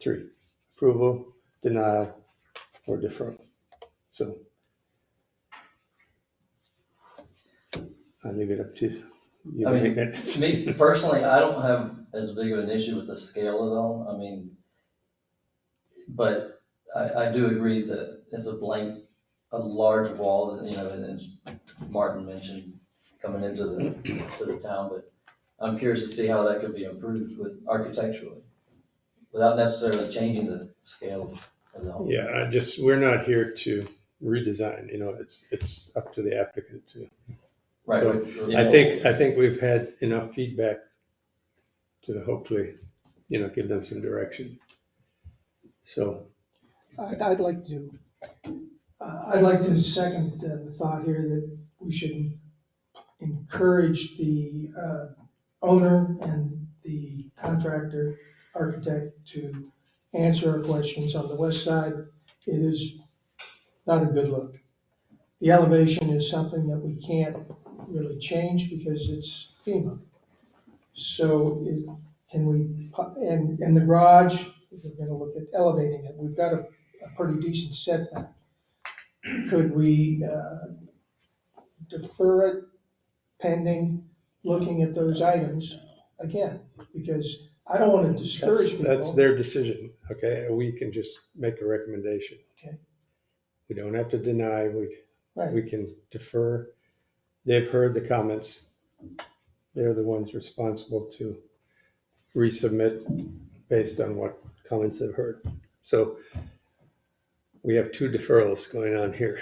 3, approval, denial, or deferral. So I'll leave it up to you. I mean, to me personally, I don't have as big of an issue with the scale of it all. I mean, but I do agree that it's a large wall, you know, and as Martin mentioned, coming into the town, but I'm curious to see how that could be improved with architecturally, without necessarily changing the scale of the home. Yeah, we're not here to redesign, it's up to the applicant to. Right. So Yeah. I think we've had enough feedback to hopefully, give them some direction. So, I'd like to second the thought here that we should encourage the owner and the contractor, architect to answer our questions. On the west side, it is not a good look. The elevation is something that we can't really change because it's FEMA. So can we, and the garage, if we're gonna look at elevating it, we've got a pretty decent setback. Could we defer it pending looking at those items again? Because I don't want to discourage people. that's their decision, okay? We can just make a recommendation. Okay. We don't have to deny, Right. we can defer. They've heard the comments. They're the ones responsible to resubmit based on what comments they've heard. So we have two deferrals going on here.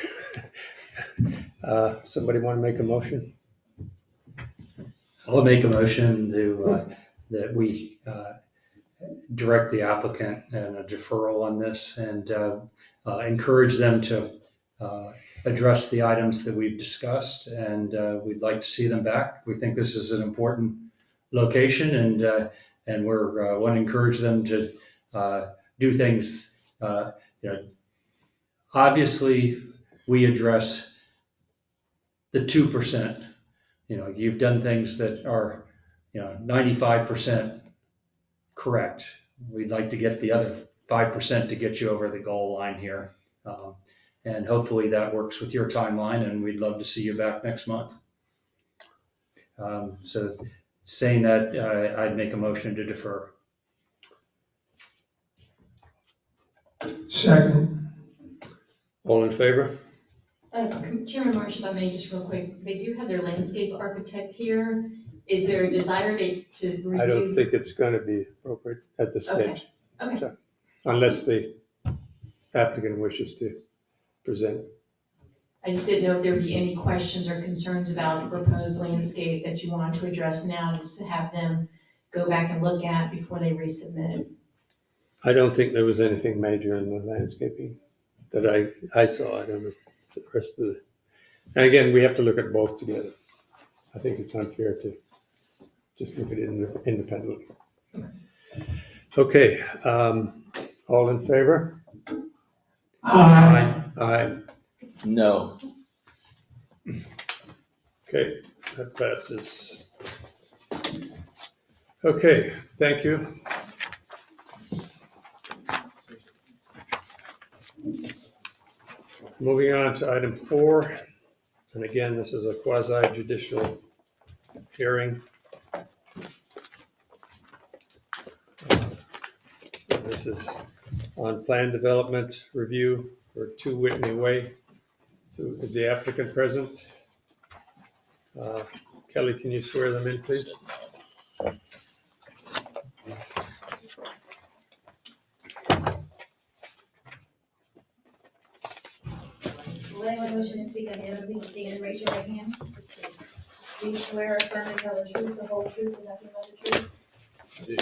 Somebody want to make a motion? I'll make a motion that we direct the applicant and a deferral on this and encourage them to address the items that we've discussed, and we'd like to see them back. We think this is an important location, and we're want to encourage them to do things. Obviously, we address the 2%. You've done things that are 95% correct. We'd like to get the other 5% to get you over the goal line here. And hopefully that works with your timeline, and we'd love to see you back next month. So saying that, I'd make a motion to defer. Second. All in favor? Chairman Marsh, if I may, just real quick, they do have their landscape architect here. Is there a desire to review? I don't think it's going to be appropriate at this stage. Okay. So, unless the applicant wishes to present. I just didn't know if there'd be any questions or concerns about the proposed landscape that you wanted to address now, just to have them go back and look at before they resubmit. I don't think there was anything major in the landscaping that I saw. I don't know for the rest of and again, we have to look at both together. I think it's unfair to just look at it independently. Okay, all in favor? Aye. Aye. No. Okay, that passes. Okay, thank you. Moving on to item 4, and again, this is a quasi-judicial hearing. This is on plan development review for 2 Whitney Way. Is the applicant present? Kelly, can you swear them in, please? Will anyone wishing to speak on the item, please stand and raise your right hand. Do you swear or affirm to tell the truth, the whole truth, and nothing but the truth? I do.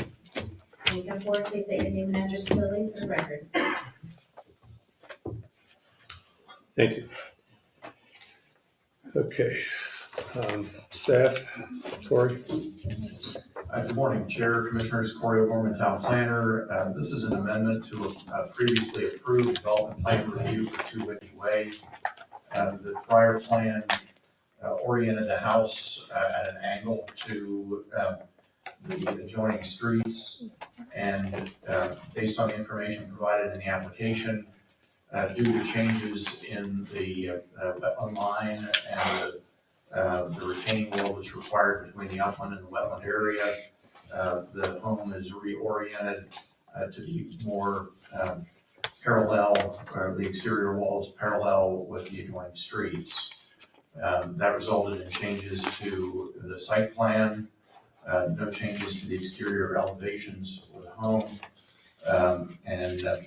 When you come forward, please state your name and address clearly for the record. Thank you. Okay, staff, Corey? Good morning, Chair, Commissioners, Corey O'Gorman, Town Planner. This is an amendment to a previously approved development plan review for 2 Whitney Way. The prior plan oriented the house at an angle to the adjoining streets, and based on the information provided in the application, due to changes in the wetland line and the retaining wall that's required between the upland and the wetland area, the home is reoriented to be more parallel, or the exterior walls parallel with the adjoining streets. That resulted in changes to the site plan, no changes to the exterior elevations of the home. And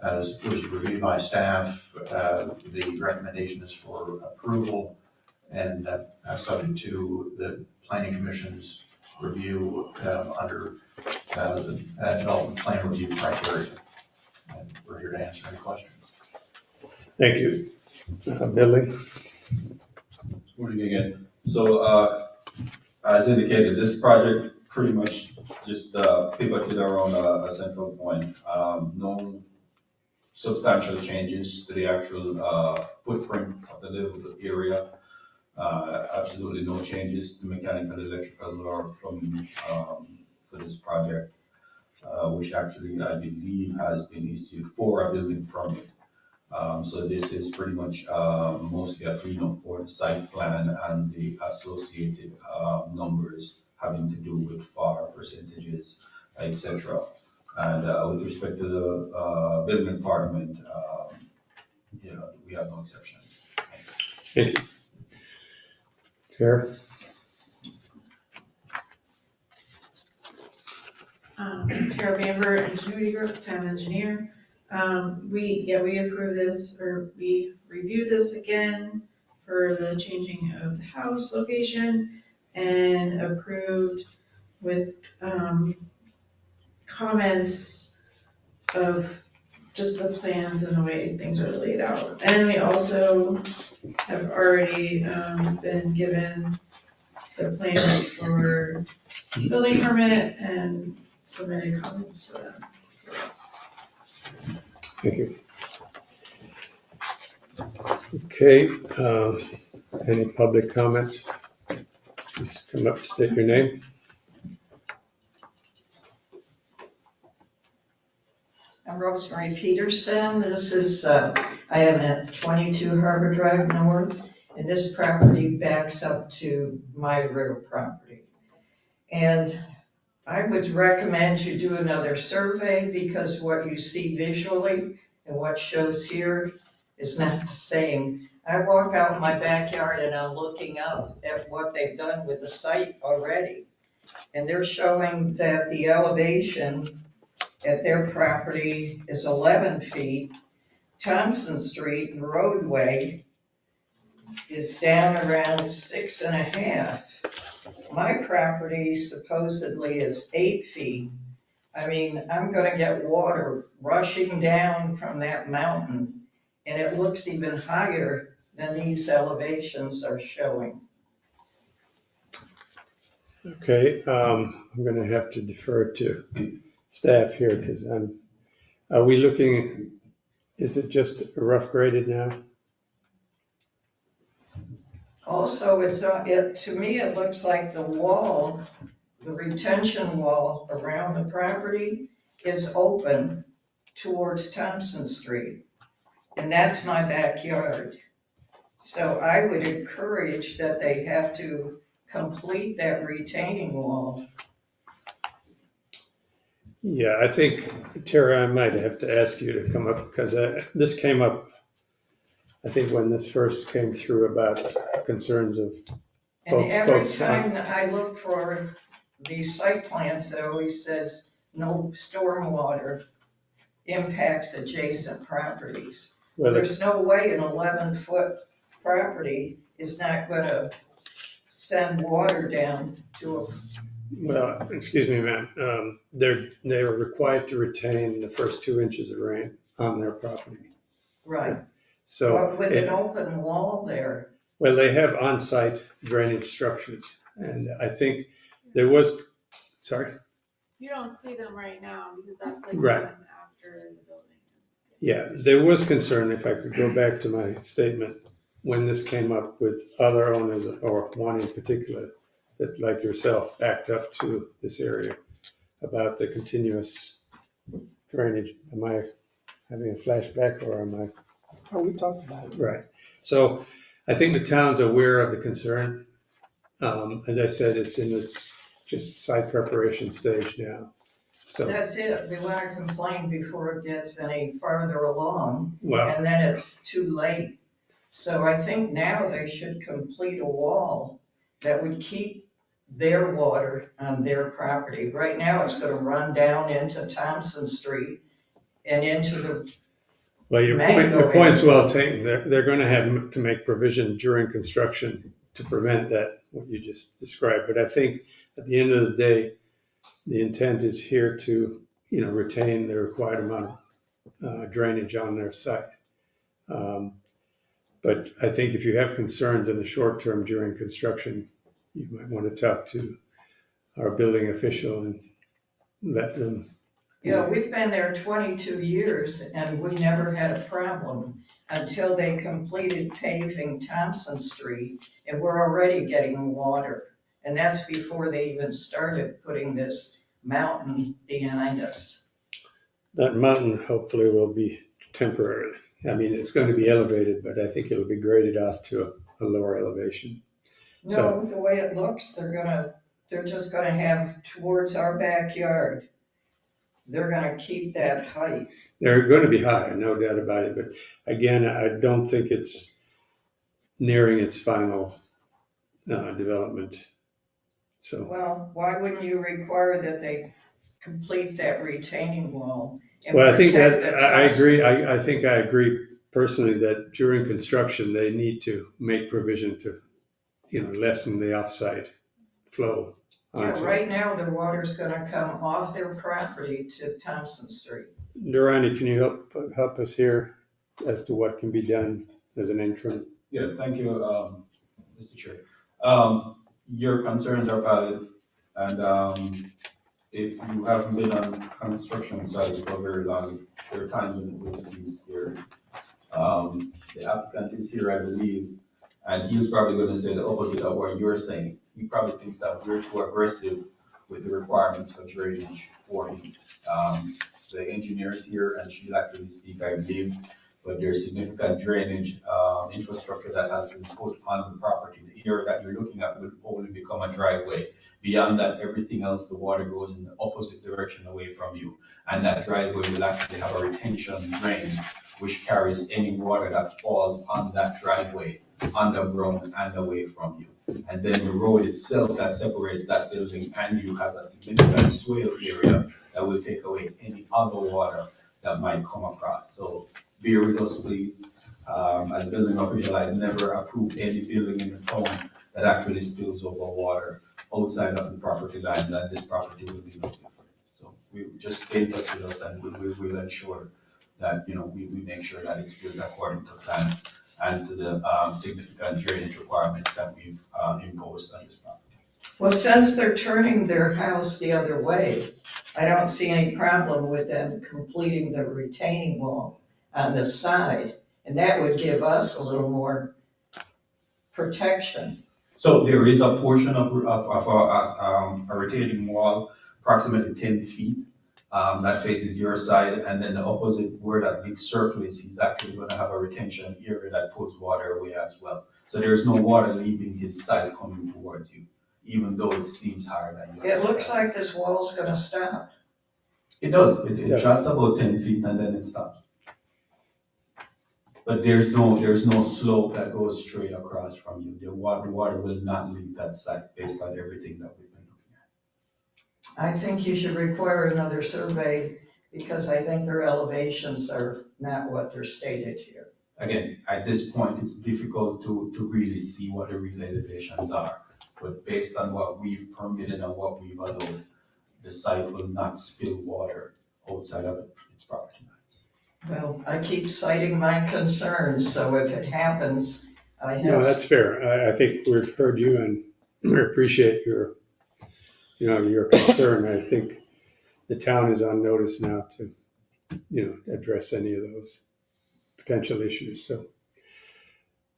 as was reviewed by staff, the recommendation is for approval and subject to the planning commission's review under the development plan review criteria. And we're here to answer any questions. Thank you. Billy? Morning again. So, as indicated, this project pretty much just pivoted around a central point. No substantial changes to the actual footprint of the livable area. Absolutely no changes to mechanical, electrical, or plumbing for this project, which actually I believe has been issued for a building permit. So this is pretty much mostly a cleanup for the site plan and the associated numbers having to do with FAR percentages, etc. And with respect to the building department, we have no exceptions. Thank you. Kara? Tara Bamber, Ingenuity Group, town engineer. We approve this, or we review this again for the changing of the house location and approved with, comments of just the plans and the way things are laid out. And we also have already, been given the plans for building permit and submitted comments to them. Thank you. Okay, any public comment? Please come up, state your name. I'm Rosemary Peterson. This is, I am at 22 Harbor Drive North, and this property backs up to my real property. And I would recommend you do another survey, because what you see visually and what shows here is not the same. I walk out my backyard and I'm looking up at what they've done with the site already. And they're showing that the elevation at their property is 11 feet. Thompson Street roadway is down around 6.5. My property supposedly is 8 feet. I mean, I'm gonna get water rushing down from that mountain, and it looks even higher than these elevations are showing. Okay, I'm gonna have to defer to staff here, because are we looking, is it just rough graded now? Also, it's not, to me, it looks like the wall, the retention wall around the property is open towards Thompson Street. And that's my backyard. So I would encourage that they have to complete that retaining wall. Yeah, I think, Tara, I might have to ask you to come up, because this came up, I think, when this first came through about concerns of And every folks. time that I look for these site plans, it always says no stormwater impacts adjacent properties. Well, There's no way an 11-foot property is not gonna send water down to a. Well, excuse me, ma'am, they are required to retain the first 2 inches of rain on their property. Right. So. But with an open wall there. Well, they have on-site drainage structures, and I think there was, sorry? You don't see them right now, because that's like Right. after the building. Yeah, there was concern, if I could go back to my statement, when this came up with other owners, or one in particular, that like yourself backed up to this area, about the continuous drainage. Am I having a flashback, or am I? Oh, we talked about it. Right. So I think the town's aware of the concern. As I said, it's in its just site preparation stage now. So, That's it. They want to complain before it gets any farther along. Well- And then it's too late. So I think now they should complete a wall that would keep their water on their property. Right now, it's gonna run down into Thompson Street and into the, Well, your Mango point's area. well taken. They're gonna have to make provision during construction to prevent that, what you just described. But I think at the end of the day, the intent is here to, retain the required amount of drainage on their site. But I think if you have concerns in the short term during construction, you might want to talk to our building official and let them. we've been there 22 years and we never had a problem until they completed paving Thompson Street and we're already getting water. And that's before they even started putting this mountain behind us. That mountain hopefully will be temporary. I mean, it's going to be elevated, but I think it'll be graded off to a lower elevation. No, the way it looks, they're just gonna have towards our backyard. They're gonna keep that height. They're going to be high, no doubt about it. But again, I don't think it's nearing its final development. So, Well, why wouldn't you require that they complete that retaining wall? And well, I think protect that, the I trust? agree. I think I agree personally that during construction, they need to make provision to, lessen the offsite flow Yeah, onto. right now, their water's gonna come off their property to Thompson Street. Durrani, can you help us here as to what can be done as an interim? Yeah, thank you, Mr. Chair. Your concerns are valid, and if you haven't been on construction sites for very long, there are times when it will seem scary. The applicant is here, I believe, and he's probably gonna say the opposite of what you're saying. He probably thinks that we're too aggressive with the requirements for drainage for him. The engineers here, and she'll actually speak, I believe, but there's significant drainage infrastructure that has been put on the property. The area that you're looking at will only become a driveway. Beyond that, everything else, the water goes in the opposite direction away from you. And that driveway will actually have a retention drain, which carries any water that falls on that driveway, underground and away from you. And then the road itself that separates that building and you has a significant swale area that will take away any other water that might come across. So bear with us, please. As a building official, I've never approved any building in the town that actually spills over water outside of the property lines, and this property will be no different. So we just stay in touch with us, and we will ensure that, we make sure that it's built according to plans and to the significant drainage requirements that we've imposed on this property. Well, since they're turning their house the other way, I don't see any problem with them completing the retaining wall on the side. And that would give us a little more protection. So there is a portion of a retaining wall, approximately 10 feet, that faces your side, and then the opposite, where that big circle is, he's actually gonna have a retention area that pulls water away as well. So there's no water leaving his side coming towards you, even though it seems higher than yours. It looks like this wall's gonna stop. It does, it shuts about 10 feet and then it stops. But there's no slope that goes straight across from you. The water will not leave that site based on everything that we've been looking at. I think you should require another survey because I think their elevations are not what they're stated here. Again, at this point, it's difficult to really see what the real elevations are. But based on what we've permitted and what we've allowed, the site will not spill water outside of its property lines. Well, I keep citing my concerns, so if it happens, I have. No, that's fair. I think we've heard you and we appreciate your concern. I think the town is on notice now to, address any of those potential issues. So,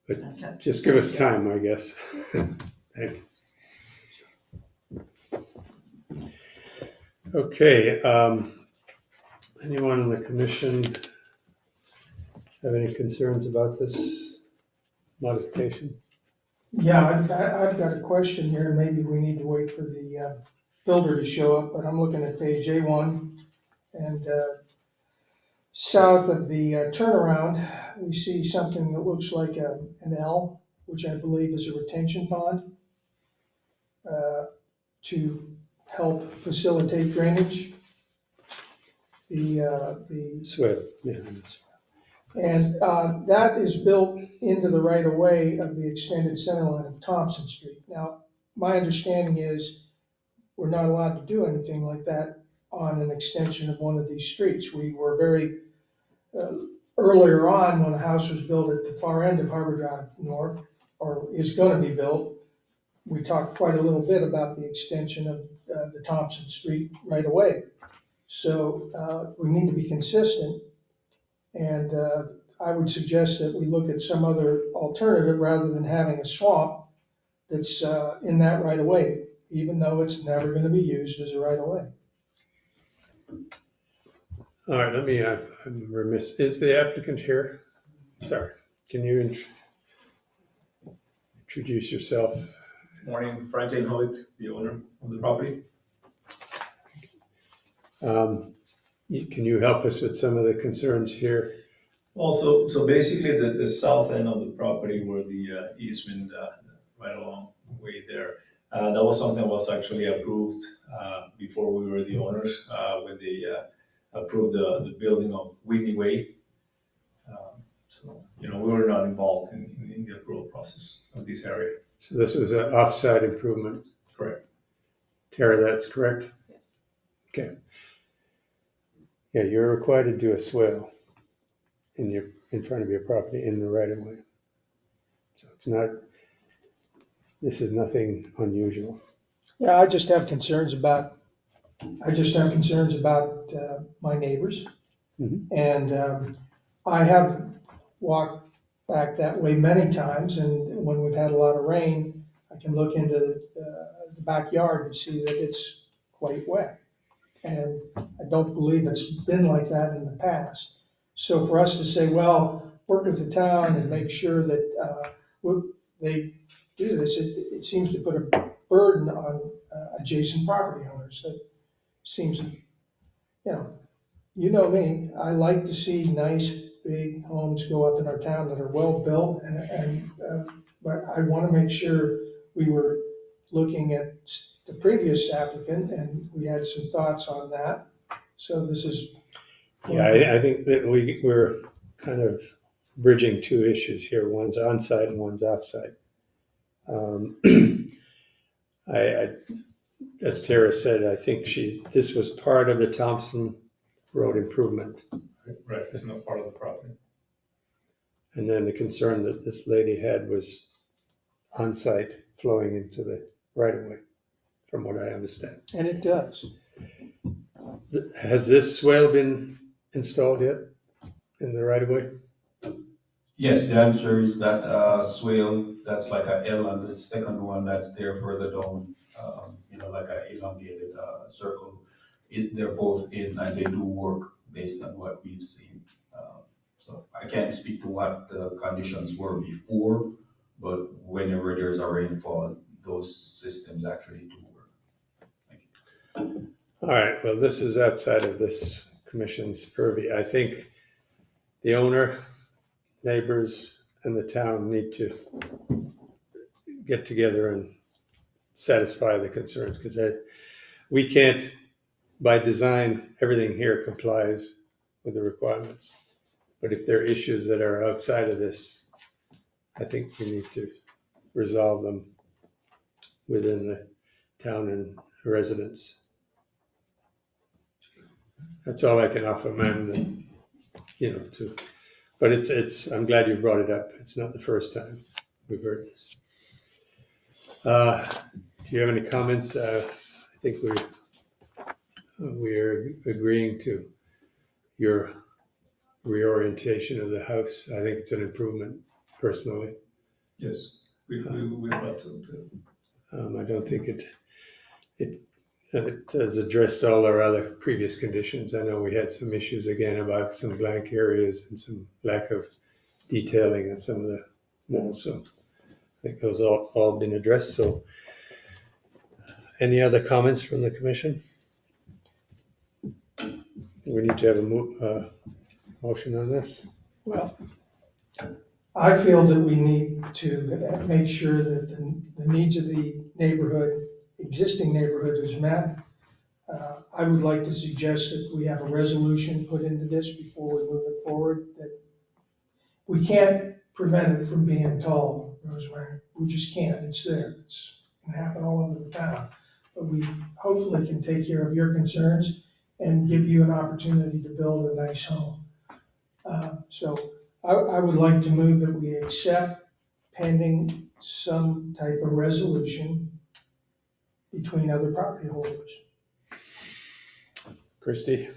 but Okay. just give us time, I guess. Thank you. Okay. Anyone on the commission have any concerns about this modification? Yeah, I've got a question here, maybe we need to wait for the builder to show up, but I'm looking at page A1, and south of the turnaround, we see something that looks like an L, which I believe is a retention pond, to help facilitate drainage. The Swale, yeah. And that is built into the right of way of the extended center line of Thompson Street. Now, my understanding is we're not allowed to do anything like that on an extension of one of these streets. We were very, earlier on, when a house was built at the far end of Harbor Drive North, or is gonna be built, we talked quite a little bit about the extension of the Thompson Street right away. So we need to be consistent. And I would suggest that we look at some other alternative rather than having a swamp that's in that right of way, even though it's never gonna be used as a right of way. All right, let me, I'm remiss, is the applicant here? Sorry, can you introduce yourself? Morning, Franklin Hoyt, the owner of the property. Can you help us with some of the concerns here? Also, so basically the south end of the property where the easement right along the way there, that was something that was actually approved before we were the owners, when they approved the building of Whitney Way. So, we were not involved in the approval process of this area. So this was an offsite improvement? Correct. Tara, that's correct? Yes. Okay. Yeah, you're required to do a swale in front of your property in the right of way. So it's not, this is nothing unusual. Yeah, I just have concerns about my neighbors. Mhm. And I have walked back that way many times, and when we've had a lot of rain, I can look into the backyard and see that it's quite wet. And I don't believe it's been like that in the past. So for us to say, well, work with the town and make sure that they do this, it seems to put a burden on adjacent property owners. That seems, you know me, I like to see nice big homes go up in our town that are well built, but I want to make sure we were looking at the previous applicant and we had some thoughts on that. So this is. Yeah, I think that we're kind of bridging two issues here. One's on-site and one's off-site. As Tara said, I think this was part of the Thompson Road improvement. Right, it's not part of the property. And then the concern that this lady had was on-site flowing into the right-of-way, from what I understand. And it does. Has this swale been installed yet in the right-of-way? Yes, the answer is that swale, that's like a L, and the second one that's there further down, like an elongated circle. They're both in and they do work based on what we've seen. So I can't speak to what the conditions were before, but whenever there's a rainfall, those systems actually do work. Thank you. All right, well, this is outside of this commission's purview. I think the owner, neighbors, and the town need to get together and satisfy the concerns, because we can't, by design, everything here complies with the requirements. But if there are issues that are outside of this, I think we need to resolve them within the town and residents. That's all I can offer, ma'am, but I'm glad you brought it up. It's not the first time we've heard this. Do you have any comments? I think we're agreeing to your reorientation of the house. I think it's an improvement, personally. Yes, we thought so too. I don't think it has addressed all our other previous conditions. I know we had some issues again about some blank areas and some lack of detailing on some of the walls. So I think those all been addressed. So any other comments from the commission? We need to have a motion on this. Well, I feel that we need to make sure that the needs of the neighborhood, existing neighborhood is met. I would like to suggest that we have a resolution put into this before we move it forward, that we can't prevent it from being tall, Rosemary. We just can't. It's there. It's gonna happen all over the town. But we hopefully can take care of your concerns and give you an opportunity to build a nice home. So I would like to move that we accept pending some type of resolution between other property holders. Christie?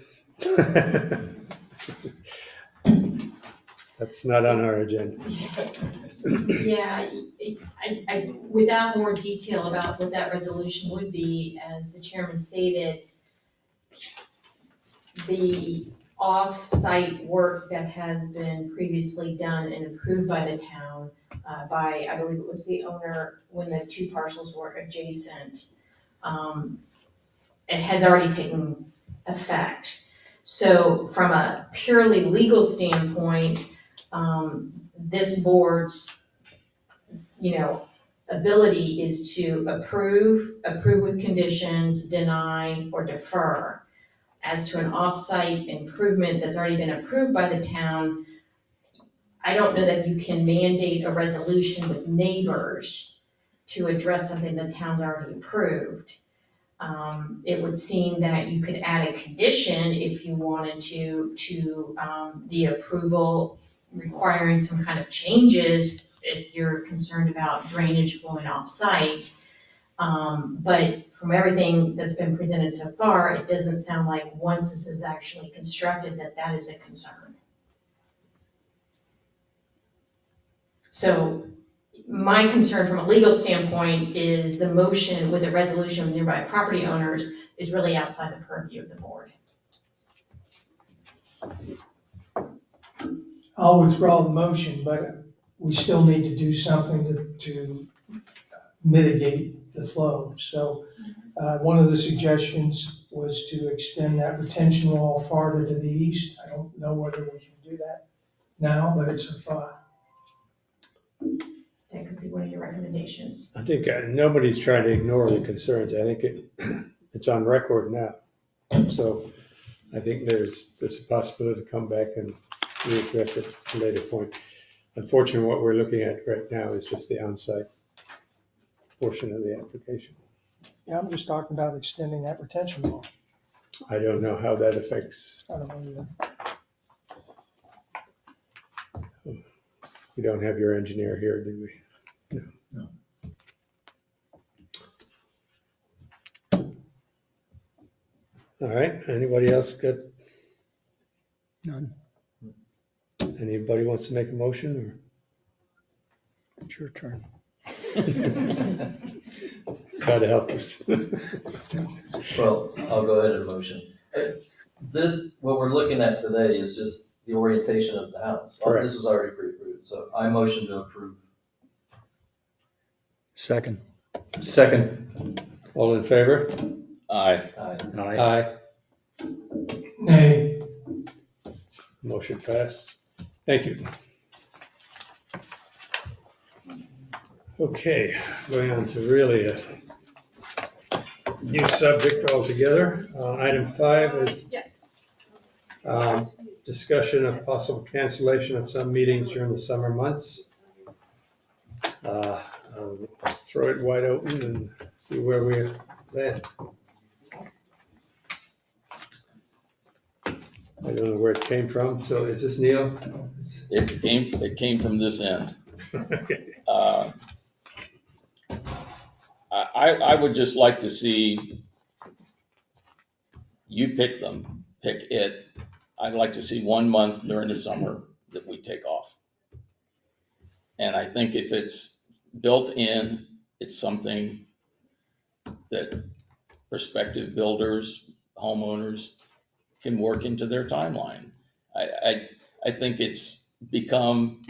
That's not on our agenda. Yeah, without more detail about what that resolution would be, as the chairman stated, the off-site work that has been previously done and approved by the town, by, I believe it was the owner when the two parcels were adjacent, it has already taken effect. So from a purely legal standpoint, this board's, ability is to approve with conditions, deny, or defer. As to an off-site improvement that's already been approved by the town, I don't know that you can mandate a resolution with neighbors to address something the town's already approved. It would seem that you could add a condition if you wanted to the approval requiring some kind of changes if you're concerned about drainage flowing off-site. But from everything that's been presented so far, it doesn't sound like once this is actually constructed that is a concern. So my concern from a legal standpoint is the motion with a resolution of nearby property owners is really outside the purview of the board. I'll withdraw the motion, but we still need to do something to mitigate the flow. So one of the suggestions was to extend that retention wall farther to the east. I don't know whether we can do that now, but it's a thought. That could be one of your recommendations. I think nobody's trying to ignore the concerns. I think it's on record now. So I think there's a possibility to come back and readdress it at a later point. Unfortunately, what we're looking at right now is just the on-site portion of the application. Yeah, I'm just talking about extending that retention wall. I don't know how that affects. I don't know either. We don't have your engineer here, do we? No. All right, anybody else got? None. Anybody wants to make a motion It's your turn. or try to help us? Well, I'll go ahead and motion. What we're looking at today is just the orientation of the house. Correct. This was already pre-approved, so I motion to approve. Second. Second. All in favor? Aye. Aye. Aye. Nay. Motion passed. Thank you. Okay, going on to really a new subject altogether. Item 5 is discussion of possible cancellation of some meetings during the summer months. I'll throw it wide open and see where we're at. I don't know where it came from. So is this Neil? It came from this end. I would just like to see you pick it. I'd like to see 1 month during the summer that we take off. And I think if it's built in, it's something that prospective builders, homeowners can work into their timeline. I think it's become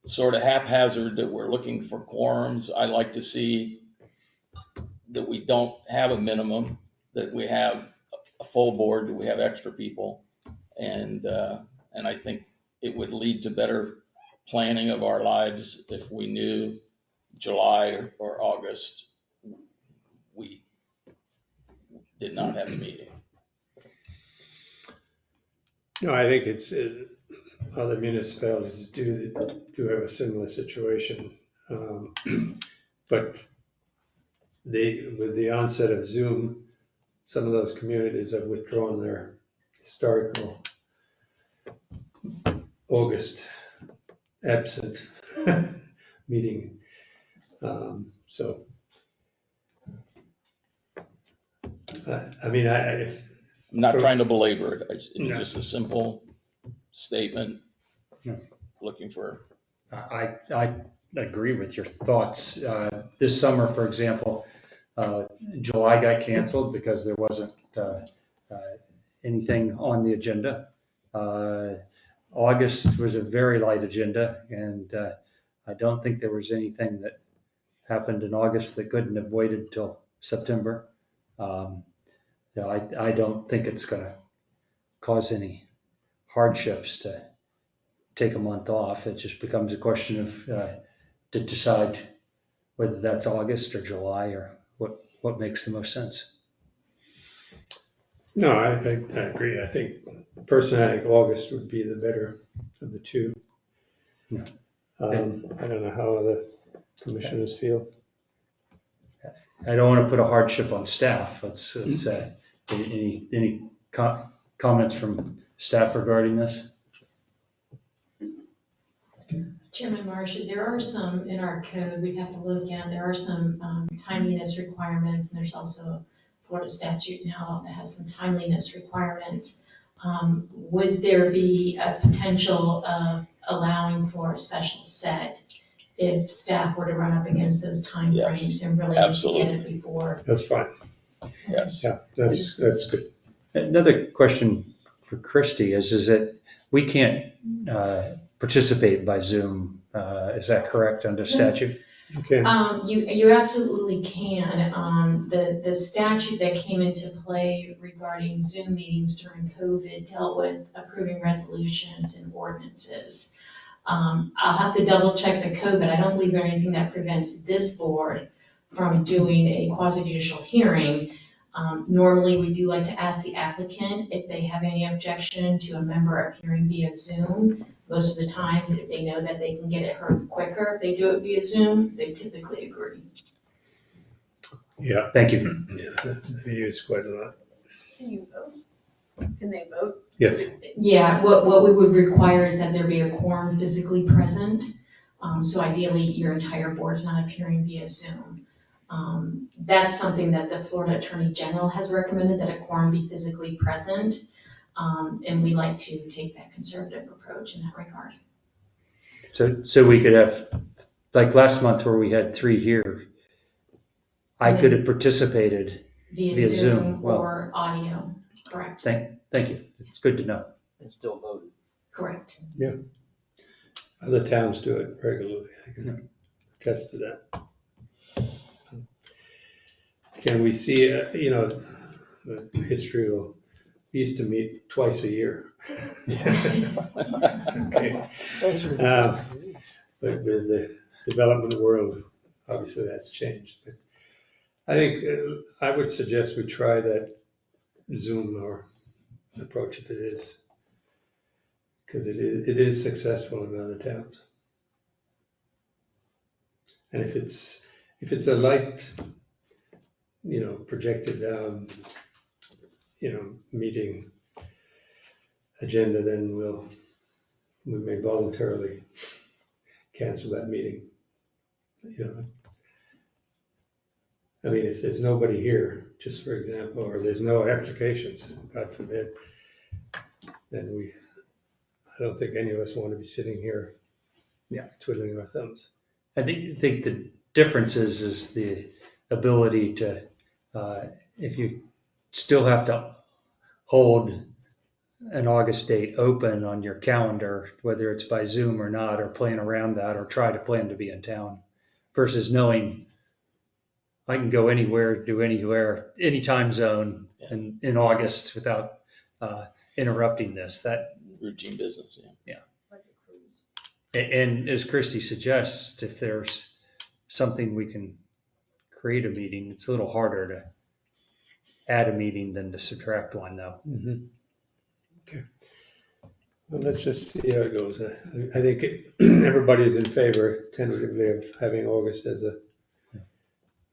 sort of haphazard that we're looking for quorums. I like to see that we don't have a minimum, that we have a full board, that we have extra people. And I think it would lead to better planning of our lives if we knew July or August, we did not have a meeting. No, I think it's, other municipalities do have a similar situation. But with the onset of Zoom, some of those communities have withdrawn their historical August absent meeting. So, I mean, I'm not trying to belabor it. It's No. just a simple statement. No. Looking for. I agree with your thoughts. This summer, for example, July got canceled because there wasn't anything on the agenda. August was a very light agenda, and I don't think there was anything that happened in August that couldn't have waited till September. I don't think it's going to cause any hardships to take a month off. It just becomes a question of to decide whether that's August or July or what makes the most sense. No, I agree. I think personally, I think August would be the better of the two. Yeah. I don't know how other commissioners feel. I don't want to put a hardship on staff. Any comments from staff regarding this? Chairman Marsh, there are some in our code we'd have to look at. There are some timeliness requirements, and there's also a Florida statute now that has some timeliness requirements. Would there be a potential of allowing for a special set if staff were to run up against those timeframes Yes, and really need to get it before? That's fine. Yes. Yeah, that's good. Another question for Christie is that we can't participate by Zoom. Is that correct under statute? Okay. You absolutely can. The statute that came into play regarding Zoom meetings during COVID dealt with approving resolutions and ordinances. I'll have to double check the code, but I don't believe there's anything that prevents this board from doing a quasi judicial hearing. Normally, we do like to ask the applicant if they have any objection to a member appearing via Zoom. Most of the time, if they know that they can get it heard quicker if they do it via Zoom, they typically agree. Yeah. Thank you. Yeah, they use quite a lot. Can you vote? Can they vote? Yes. Yeah, what we would require is that there be a quorum physically present. So ideally, your entire board is not appearing via Zoom. That's something that the Florida Attorney General has recommended, that a quorum be physically present. And we like to take that conservative approach in that regard. So we could have, like last month where we had 3 here, I could have participated Via Zoom Well, or audio, correct? Thank you. It's good to know. And still voted. Correct. Yeah. Other towns do it regularly. I can attest to that. Can we see, the history will, we used to meet twice a year. Okay. But with the development world, obviously that's changed. But I think I would suggest we try that Zoom or approach if it is, because it is successful in other towns. And if it's a light, projected down, meeting agenda, then we may voluntarily cancel that meeting. I mean, if there's nobody here, just for example, or there's no applications, God forbid, then I don't think any of us want to be sitting here twiddling our thumbs. I think the difference is the ability to, if you still have to hold an August date open on your calendar, whether it's by Zoom or not, or plan around that, or try to plan to be in town, versus knowing I can go anywhere, do anywhere, any time zone in August without interrupting this. That routine business. Yeah. And as Christie suggests, if there's something we can create a meeting, it's a little harder to add a meeting than to subtract one, though. Okay. Well, let's just see how it goes. I think everybody's in favor tentatively of having August as a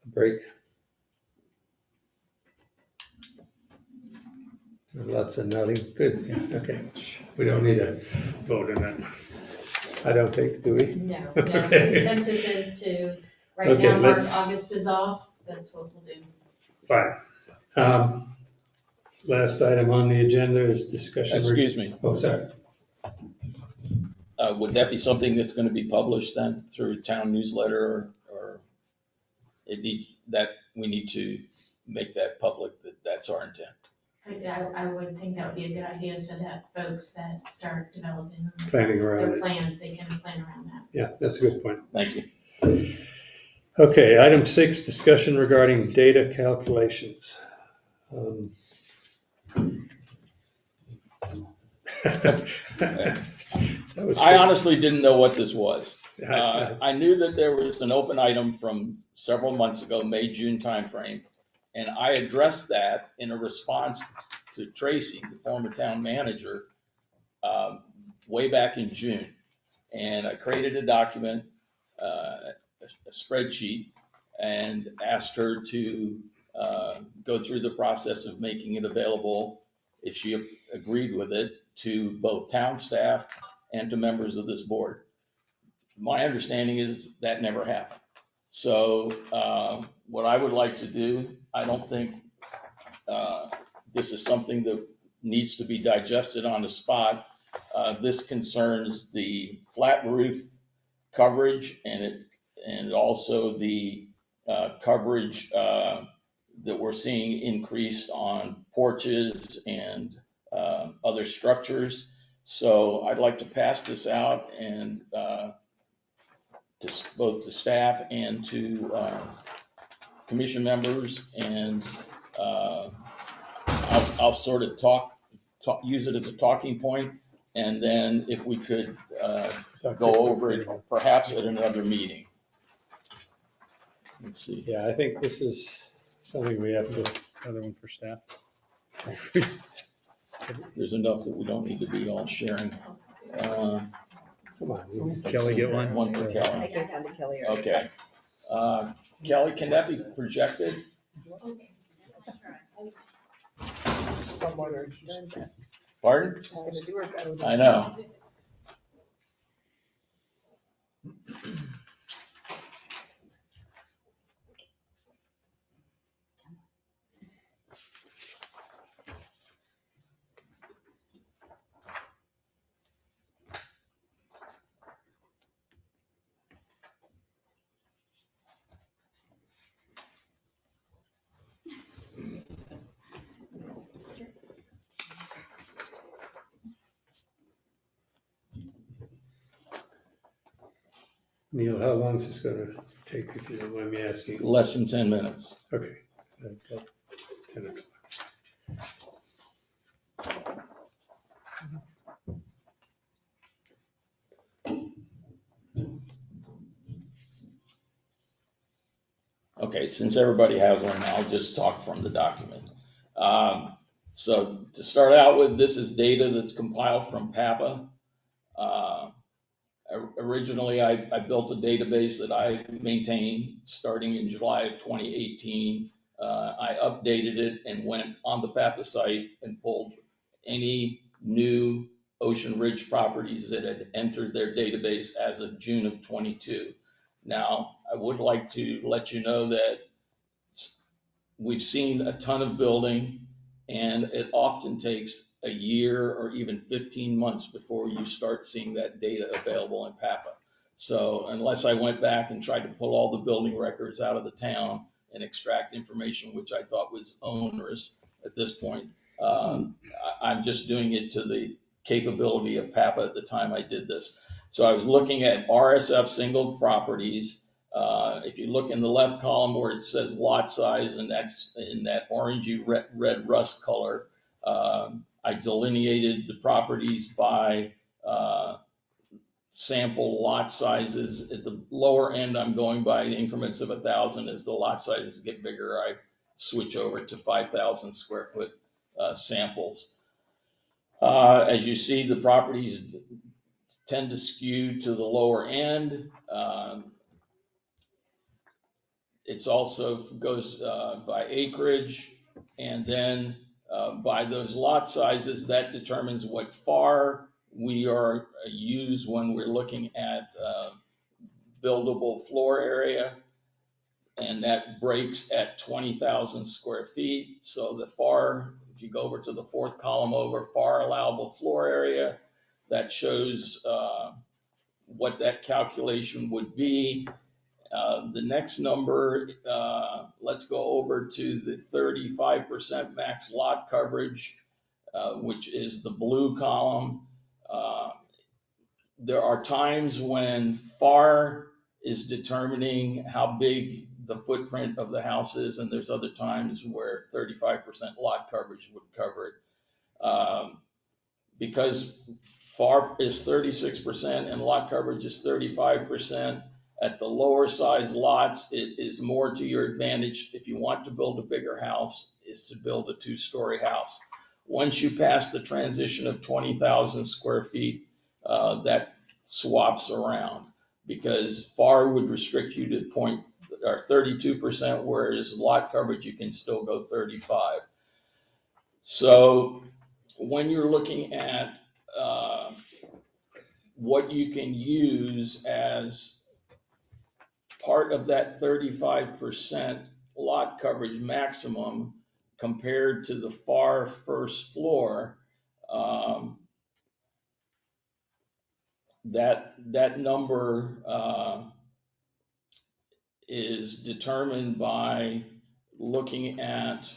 break. Lots of nodding. Good. Okay. We don't need a vote on that. I don't think, do we? No, Okay. consensus is to, right Okay, now, March, let's- August is off, that's what we'll do. Fine. Last item on the agenda is discussion. Excuse me. Oh, sorry. Would that be something that's gonna be published then through town newsletter, or it needs, that, we need to make that public, that's our intent? I would think that would be a good idea, so that folks that start developing Planning around their it. plans, they can plan around that. Yeah, that's a good point. Thank you. Okay, item 6, discussion regarding data calculations. That was I quick. honestly didn't know what this was. I- I knew that there was an open item from several months ago, May, June timeframe, and I addressed that in a response to Tracy, the former town manager, way back in June. And I created a document, a spreadsheet, and asked her to go through the process of making it available, if she agreed with it, to both town staff and to members of this board. My understanding is that never happened. So what I would like to do, I don't think this is something that needs to be digested on the spot. This concerns the flat roof coverage and also the coverage that we're seeing increased on porches and other structures. So I'd like to pass this out and to both the staff and to commission members, and I'll sort of use it as a talking point, and then if we could go over it perhaps at another meeting. Let's see. Yeah, I think this is something we have to, another one for staff. There's enough that we don't need to be all sharing. Come on. Kelly get one? One for I Kelly. gave down to Kelly already. Okay. Kelly, can that be projected? Someone or done this. Pardon? She's gonna do her best. I know. Neil, how long is this gonna take, if you don't mind me asking? Less than 10 minutes. Okay. 10 o'clock. Okay, since everybody has one, I'll just talk from the document. So to start out with, this is data that's compiled from PAPA. Originally, I built a database that I maintained starting in July of 2018. I updated it and went on the PAPA site and pulled any new Ocean Ridge properties that had entered their database as of June of 22. Now, I would like to let you know that we've seen a ton of building, and it often takes a year or even 15 months before you start seeing that data available in PAPA. So unless I went back and tried to pull all the building records out of the town and extract information, which I thought was onerous at this point, I'm just doing it to the capability of PAPA at the time I did this. So I was looking at RSF single properties. If you look in the left column where it says lot size, and that's in that orangey red rust color, I delineated the properties by sample lot sizes. At the lower end, I'm going by increments of 1,000. As the lot sizes get bigger, I switch over to 5,000 square foot samples. As you see, the properties tend to skew to the lower end. It's also goes by acreage, and then by those lot sizes, that determines what FAR we are use when we're looking at buildable floor area, and that breaks at 20,000 square feet. So the FAR, if you go over to the fourth column over, FAR allowable floor area, that shows what that calculation would be. The next number, let's go over to the 35% max lot coverage, which is the blue column. There are times when FAR is determining how big the footprint of the house is, and there's other times where 35% lot coverage would cover it. Because FAR is 36% and lot coverage is 35%, at the lower size lots, it is more to your advantage if you want to build a bigger house, is to build a 2-story house. Once you pass the transition of 20,000 square feet, that swaps around, because FAR would restrict you to 32%, whereas lot coverage, you can still go 35. So when you're looking at what you can use as part of that 35% lot coverage maximum compared to the FAR first floor, that number is determined by looking at,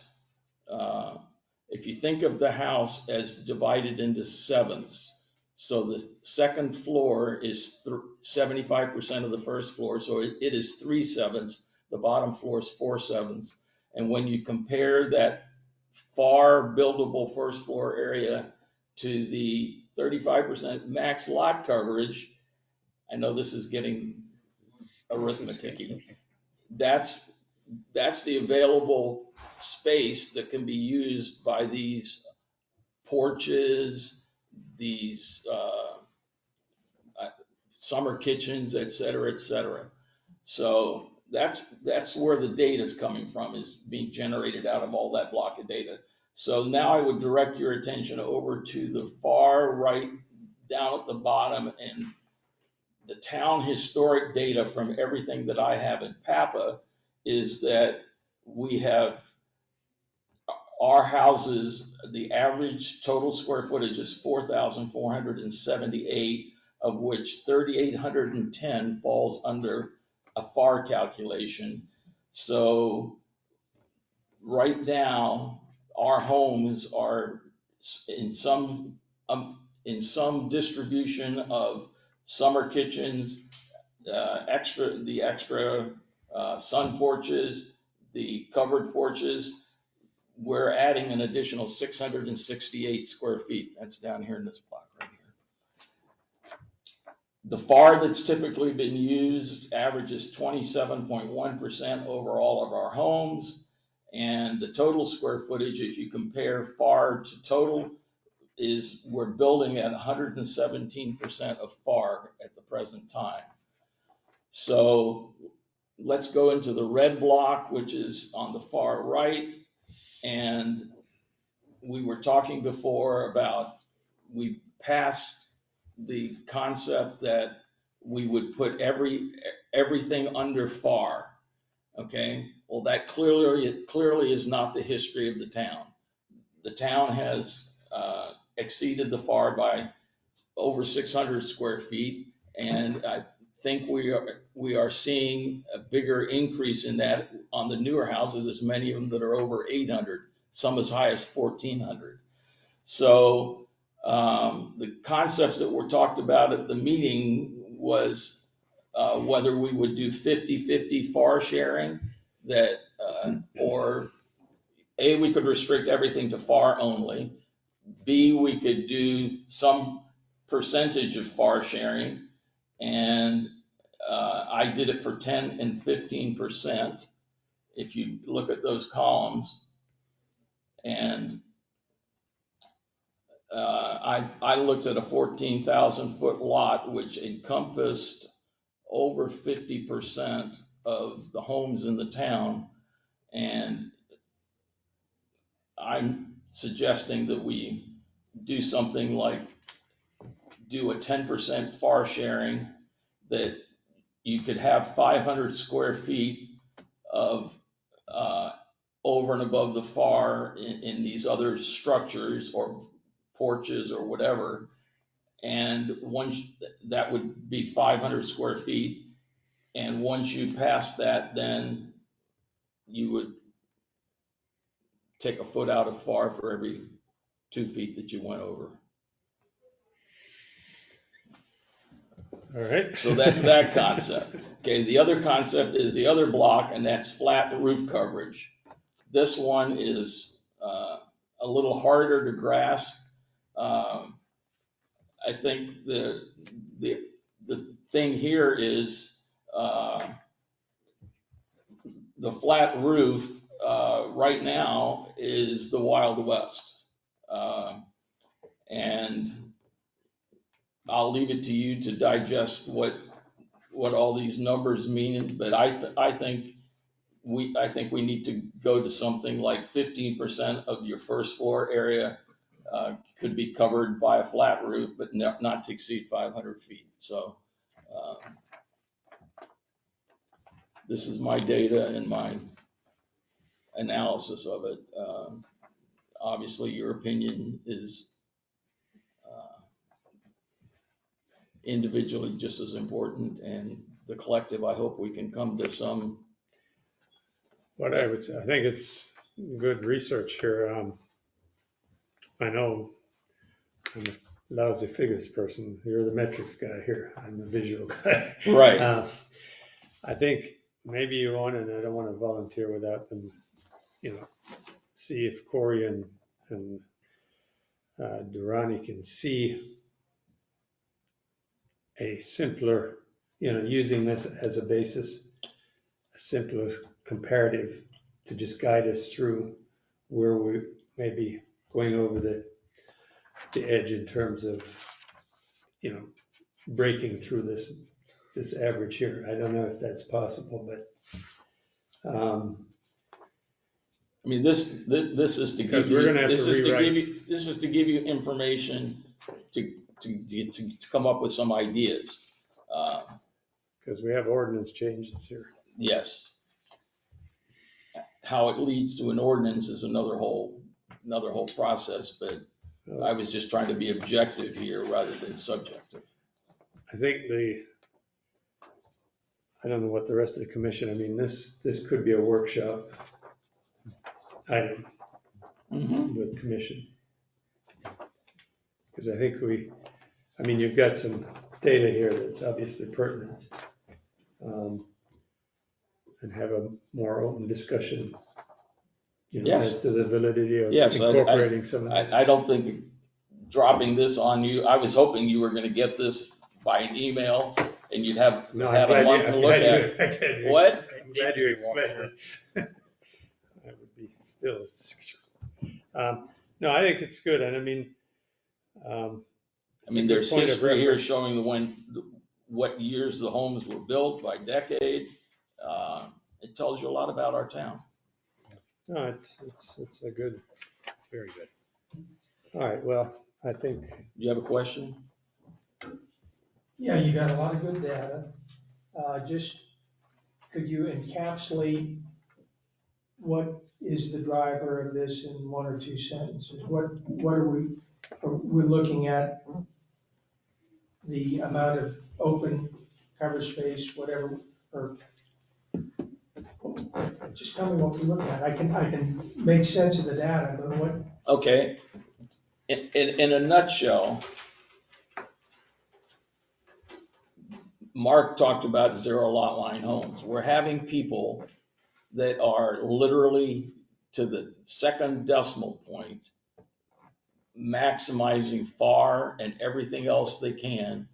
if you think of the house as divided into sevenths, so the second floor is 75% of the first floor, so it is 3/7. The bottom floor is 4/7. And when you compare that FAR buildable first floor area to the 35% max lot coverage, I know this is getting arithmetic-y, that's the available space that can be used by these porches, these summer kitchens, et cetera, et cetera. So that's where the data is coming from, is being generated out of all that block of data. So now I would direct your attention over to the far right down at the bottom, and the town historic data from everything that I have in PAPA is that we have our houses, the average total square footage is 4,478, of which 3,810 falls under a FAR calculation. So right now, our homes are in some distribution of summer kitchens, the extra sun porches, the covered porches. We're adding an additional 668 square feet. That's down here in this block right here. The FAR that's typically been used averages 27.1% over all of our homes. And the total square footage, if you compare FAR to total, is we're building at 117% of FAR at the present time. So let's go into the red block, which is on the far right. And we were talking before about, we passed the concept that we would put everything under FAR. Okay, well, that clearly is not the history of the town. The town has exceeded the FAR by over 600 square feet, and I think we are seeing a bigger increase in that on the newer houses, as many of them that are over 800, some as high as 1,400. So the concepts that were talked about at the meeting was whether we would do 50-50 FAR sharing, that or A, we could restrict everything to FAR only. B, we could do some percentage of FAR sharing. And I did it for 10 and 15%. If you look at those columns, and I looked at a 14,000 foot lot, which encompassed over 50% of the homes in the town. And I'm suggesting that we do something like do a 10% FAR sharing, that you could have 500 square feet of over and above the FAR in these other structures or porches or whatever. And once that would be 500 square feet. And once you pass that, then you would take a foot out of FAR for every 2 feet that you went over. All right. So that's that concept. Okay, the other concept is the other block, and that's flat roof coverage. This one is a little harder to grasp. I think the thing here is the flat roof right now is the Wild West. And I'll leave it to you to digest what all these numbers mean, but I think we need to go to something like 15% of your first floor area could be covered by a flat roof, but not to exceed 500 feet. So this is my data and my analysis of it. Obviously, your opinion is individually just as important, and the collective, I hope we can come to some. What I would say, I think it's good research here. I know I'm a lousy figures person. You're the metrics guy here. I'm the visual guy. Right. I think maybe you want, and I don't want to volunteer without them, see if Corey and Durrani can see a simpler, using this as a basis, a simpler comparative to just guide us through where we may be going over the edge in terms of, breaking through this average here. I don't know if that's possible, but I mean, this is to give you, this is to give you information to come up with some ideas. Because we have ordinance changes here. Yes. How it leads to an ordinance is another whole process, but I was just trying to be objective here rather than subjective. I think I don't know what the rest of the commission, I mean, this could be a workshop item with commission. Because I think you've got some data here that's obviously pertinent. And have a more open discussion, as to the validity of incorporating some of this. I don't think dropping this on you, I was hoping you were gonna get this by an email and you'd have a month to look at. What? I'm glad you explained it. I would be still. No, I think it's good, and I mean, there's history here showing what years the homes were built by decade. It tells you a lot about our town. No, it's a good, very good. All right, well, I think. You have a question? Yeah, you got a lot of good data. Just, could you encapsulate what is the driver of this in one or two sentences? What are we're looking at the amount of open cover space, whatever, or just tell me what we're looking at. I can make sense of the data, but what? Okay. In a nutshell, Mark talked about zero lot line homes. We're having people that are literally to the second decimal point, maximizing FAR and everything else they can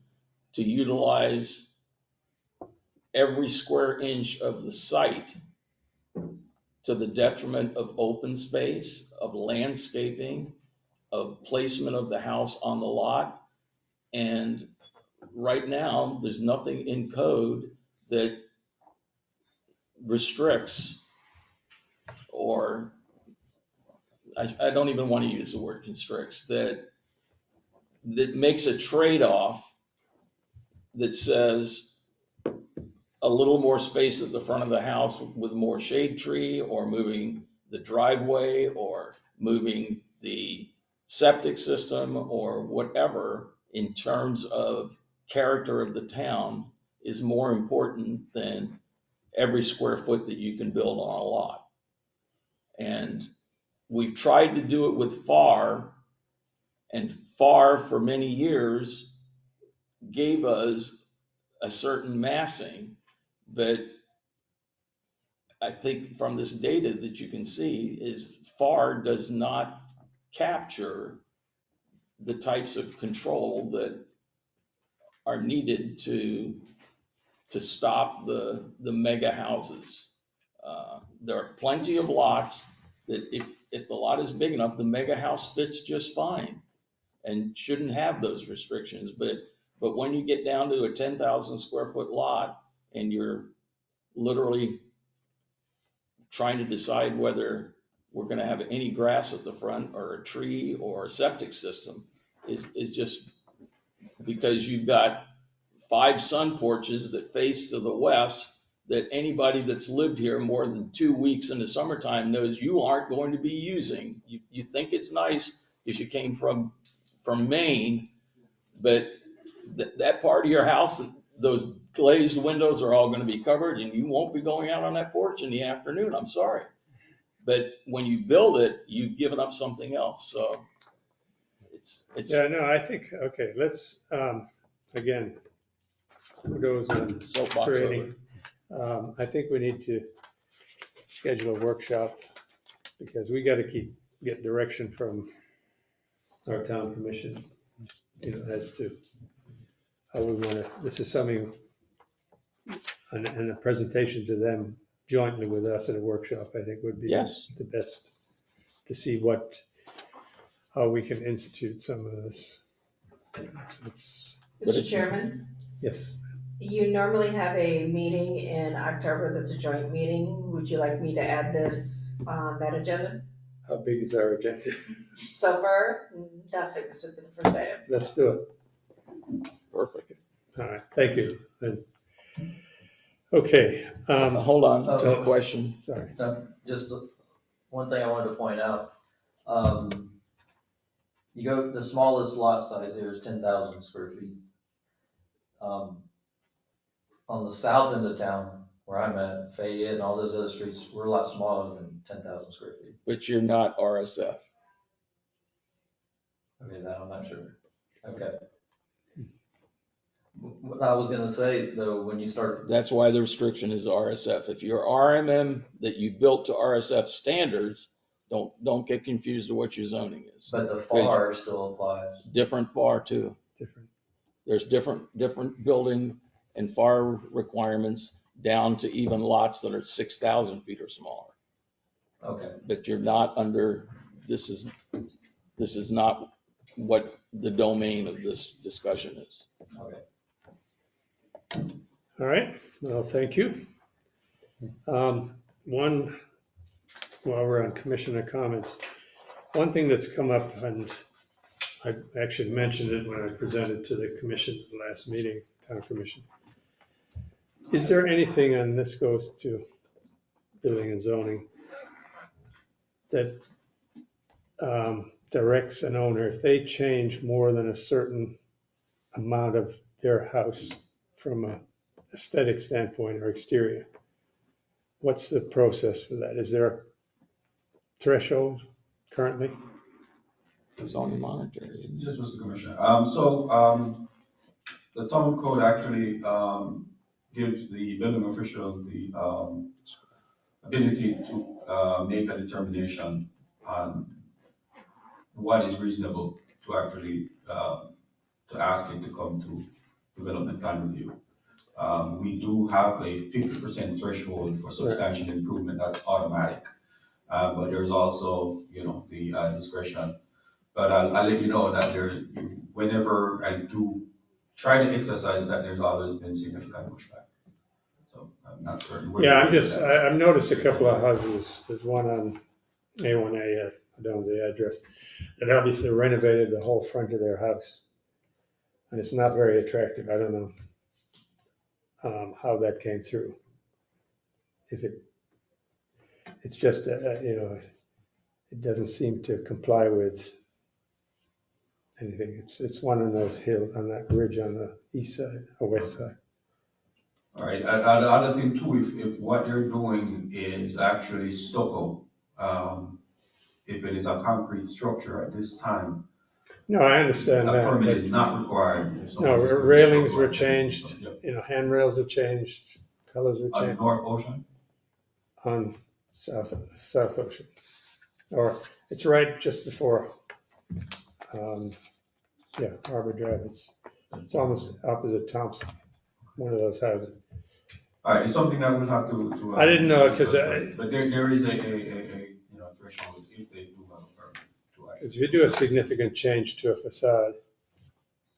to utilize every square inch of the site to the detriment of open space, of landscaping, of placement of the house on the lot. And right now, there's nothing in code that restricts, or I don't even want to use the word constricts, that makes a trade-off that says a little more space at the front of the house with more shade tree, or moving the driveway, or moving the septic system, or whatever, in terms of character of the town, is more important than every square foot that you can build on a lot. And we've tried to do it with FAR, and FAR for many years gave us a certain massing, but I think from this data that you can see is FAR does not capture the types of control that are needed to stop the mega houses. There are plenty of lots that if the lot is big enough, the mega house fits just fine and shouldn't have those restrictions. But when you get down to a 10,000 square foot lot and you're literally trying to decide whether we're going to have any grass at the front or a tree or a septic system, is just because you've got 5 sun porches that face to the west, that anybody that's lived here more than 2 weeks in the summertime knows you aren't going to be using. You think it's nice because you came from Maine, but that part of your house, those glazed windows are all going to be covered, and you won't be going out on that porch in the afternoon. I'm sorry. But when you build it, you've given up something else. So it's. Yeah, no, I think, okay, let's, again, kudos on Soapbox creating. I think we need to schedule a workshop, because we got to get direction from our town commission, as to how we want to, this is something, and a presentation to them jointly with us at a workshop, I think would be Yes. the best, to see how we can institute some of this. Mr. Chairman, Yes. you normally have a meeting in October that's a joint meeting. Would you like me to add this on that agenda? How big is our agenda? So far, nothing. This would be the first item. Let's do it. Perfect. All right, thank you. Okay. Hold on, question. Sorry. Just one thing I wanted to point out. The smallest lot size here is 10,000 square feet. On the south end of town, where I'm at, Fayette and all those other streets, we're a lot smaller than 10,000 square feet. But you're not RSF. Okay, that I'm not sure. Okay. What I was gonna say though, when you start. That's why the restriction is RSF. If you're RMM that you built to RSF standards, don't get confused with what your zoning is. But the FAR still applies. Different FAR too. Different. There's different building and FAR requirements down to even lots that are 6,000 feet or smaller. Okay. But you're not under, this is not what the domain of this discussion is. Okay. All right, well, thank you. While we're on commissioner comments, one thing that's come up, and I actually mentioned it when I presented to the commission last meeting, town commission. Is there anything, and this goes to building and zoning, that directs an owner, if they change more than a certain amount of their house from an aesthetic standpoint or exterior, what's the process for that? Is there a threshold currently? Zoning monitor. Yes, Mr. Commissioner. The town code actually gives the building official the ability to make a determination on what is reasonable to actually to ask him to come to development plan review. We do have a 50% threshold for substantial improvement, that's automatic. But there's also, the discretion. But I'll let you know that whenever I do try to exercise that, there's always been significant pushback. So I'm not certain. Yeah, I've noticed a couple of houses, there's one on A1A, I don't know the address, that obviously renovated the whole front of their house. And it's not very attractive, I don't know how that came through. It's just, it doesn't seem to comply with anything. It's one on those hills, on that ridge on the east side or west side. All right, the other thing too, if what you're doing is actually stucco, if it is a concrete structure at this time. No, I understand that. A permit is not required. No, railings were changed, handrails are changed, colors were On changed. North Ocean? On South Ocean. Or it's right just before, Harbor Drive. It's almost opposite Thompson, one of those houses. All right, it's something that we'll have to. I didn't know, because But there is a threshold if they do have a permit to act. if you do a significant change to a facade,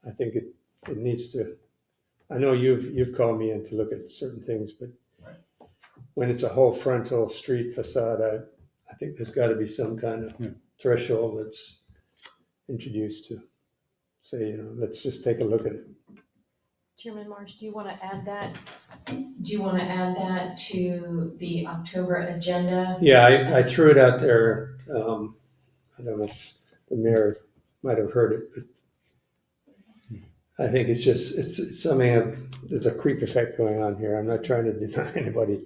I think it needs to, I know you've called me in to look at certain things, but when it's a whole frontal street facade, I think there's got to be some kind of threshold that's introduced to say, let's just take a look at it. Chairman Marsh, do you want to add that? Do you want to add that to the October agenda? Yeah, I threw it out there. I don't know if the mayor might have heard it, but I think it's something, there's a creep effect going on here. I'm not trying to deny anybody,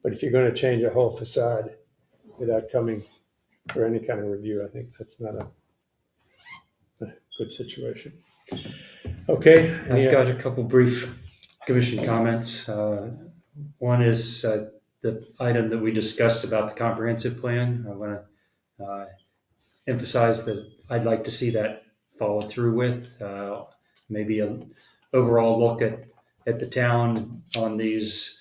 but if you're going to change a whole facade without coming for any kind of review, I think that's not a good situation. Okay. I've got a couple brief commission comments. One is the item that we discussed about the comprehensive plan. I want to emphasize that I'd like to see that followed through with. Maybe an overall look at the town on these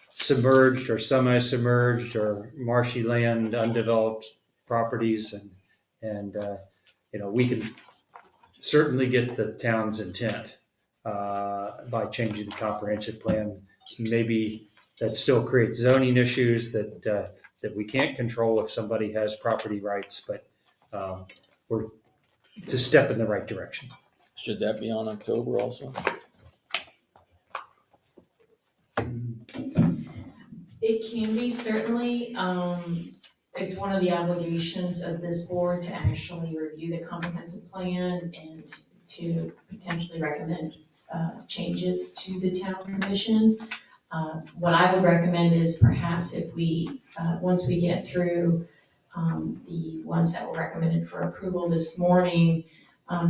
submerged or semi-submerged or marshy land, undeveloped properties, and we can certainly get the town's intent by changing the comprehensive plan. Maybe that still creates zoning issues that we can't control if somebody has property rights, but it's a step in the right direction. Should that be on October also? It can be, certainly. It's one of the obligations of this board to actually review the comprehensive plan and to potentially recommend changes to the town commission. What I would recommend is perhaps if we, once we get through the ones that were recommended for approval this morning,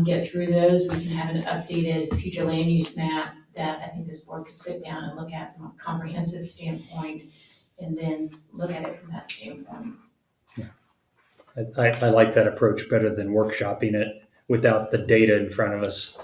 get through those, we can have an updated future land use map that I think this board could sit down and look at from a comprehensive standpoint, and then look at it from that standpoint. I like that approach better than workshopping it without the data in front of us.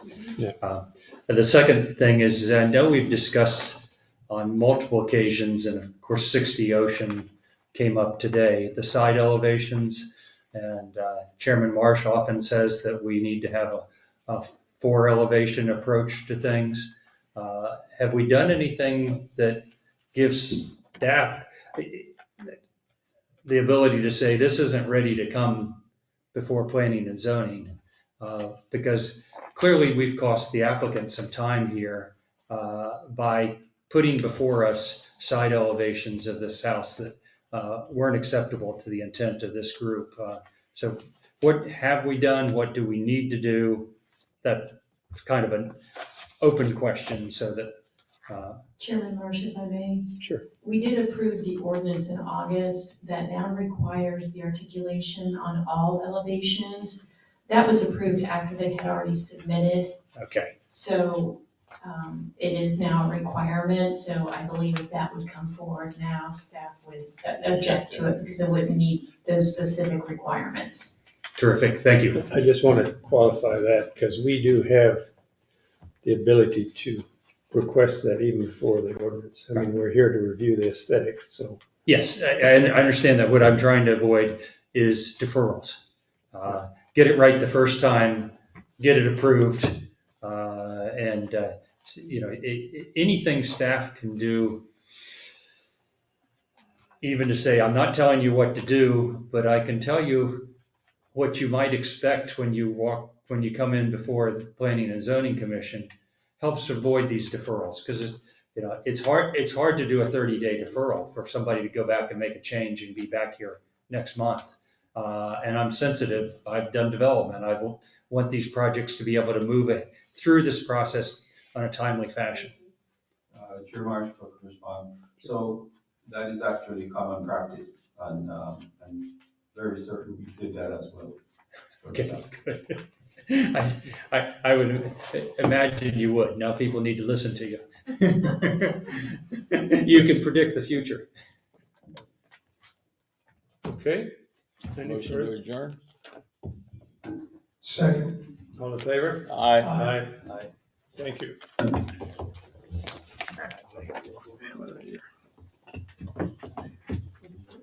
The second thing is, I know we've discussed on multiple occasions, and of course 60 Ocean came up today, the side elevations, and Chairman Marsh often says that we need to have a 4 elevation approach to things. Have we done anything that gives staff the ability to say this isn't ready to come before planning and zoning? Because clearly we've cost the applicant some time here by putting before us side elevations of this house that weren't acceptable to the intent of this group. So what have we done? What do we need to do? That's kind of an open question, so that Chairman Marsh, if I may. Sure. We did approve the ordinance in August that now requires the articulation on all elevations. That was approved after they had already submitted. Okay. So it is now a requirement. So I believe if that would come forward now, staff would object to it because it wouldn't meet those specific requirements. Terrific, thank you. I just want to qualify that because we do have the ability to request that even before the ordinance. I mean, we're here to review the aesthetic, so. Yes, I understand that. What I'm trying to avoid is deferrals. Get it right the first time, get it approved, anything staff can do, even to say, I'm not telling you what to do, but I can tell you what you might expect when you come in before the Planning and Zoning Commission, helps avoid these deferrals, because it's hard to do a 30-day deferral for somebody to go back and make a change and be back here next month. And I'm sensitive, I've done development, I want these projects to be able to move it through this process on a timely fashion. Chair Marsh, for respond. So that is actually common practice, and very certain we did that as well. Okay, good. I would imagine you would. Now people need to listen to you. You can predict the future. Okay. Motion to adjourn? Second. All in favor? Aye. Aye. Thank you.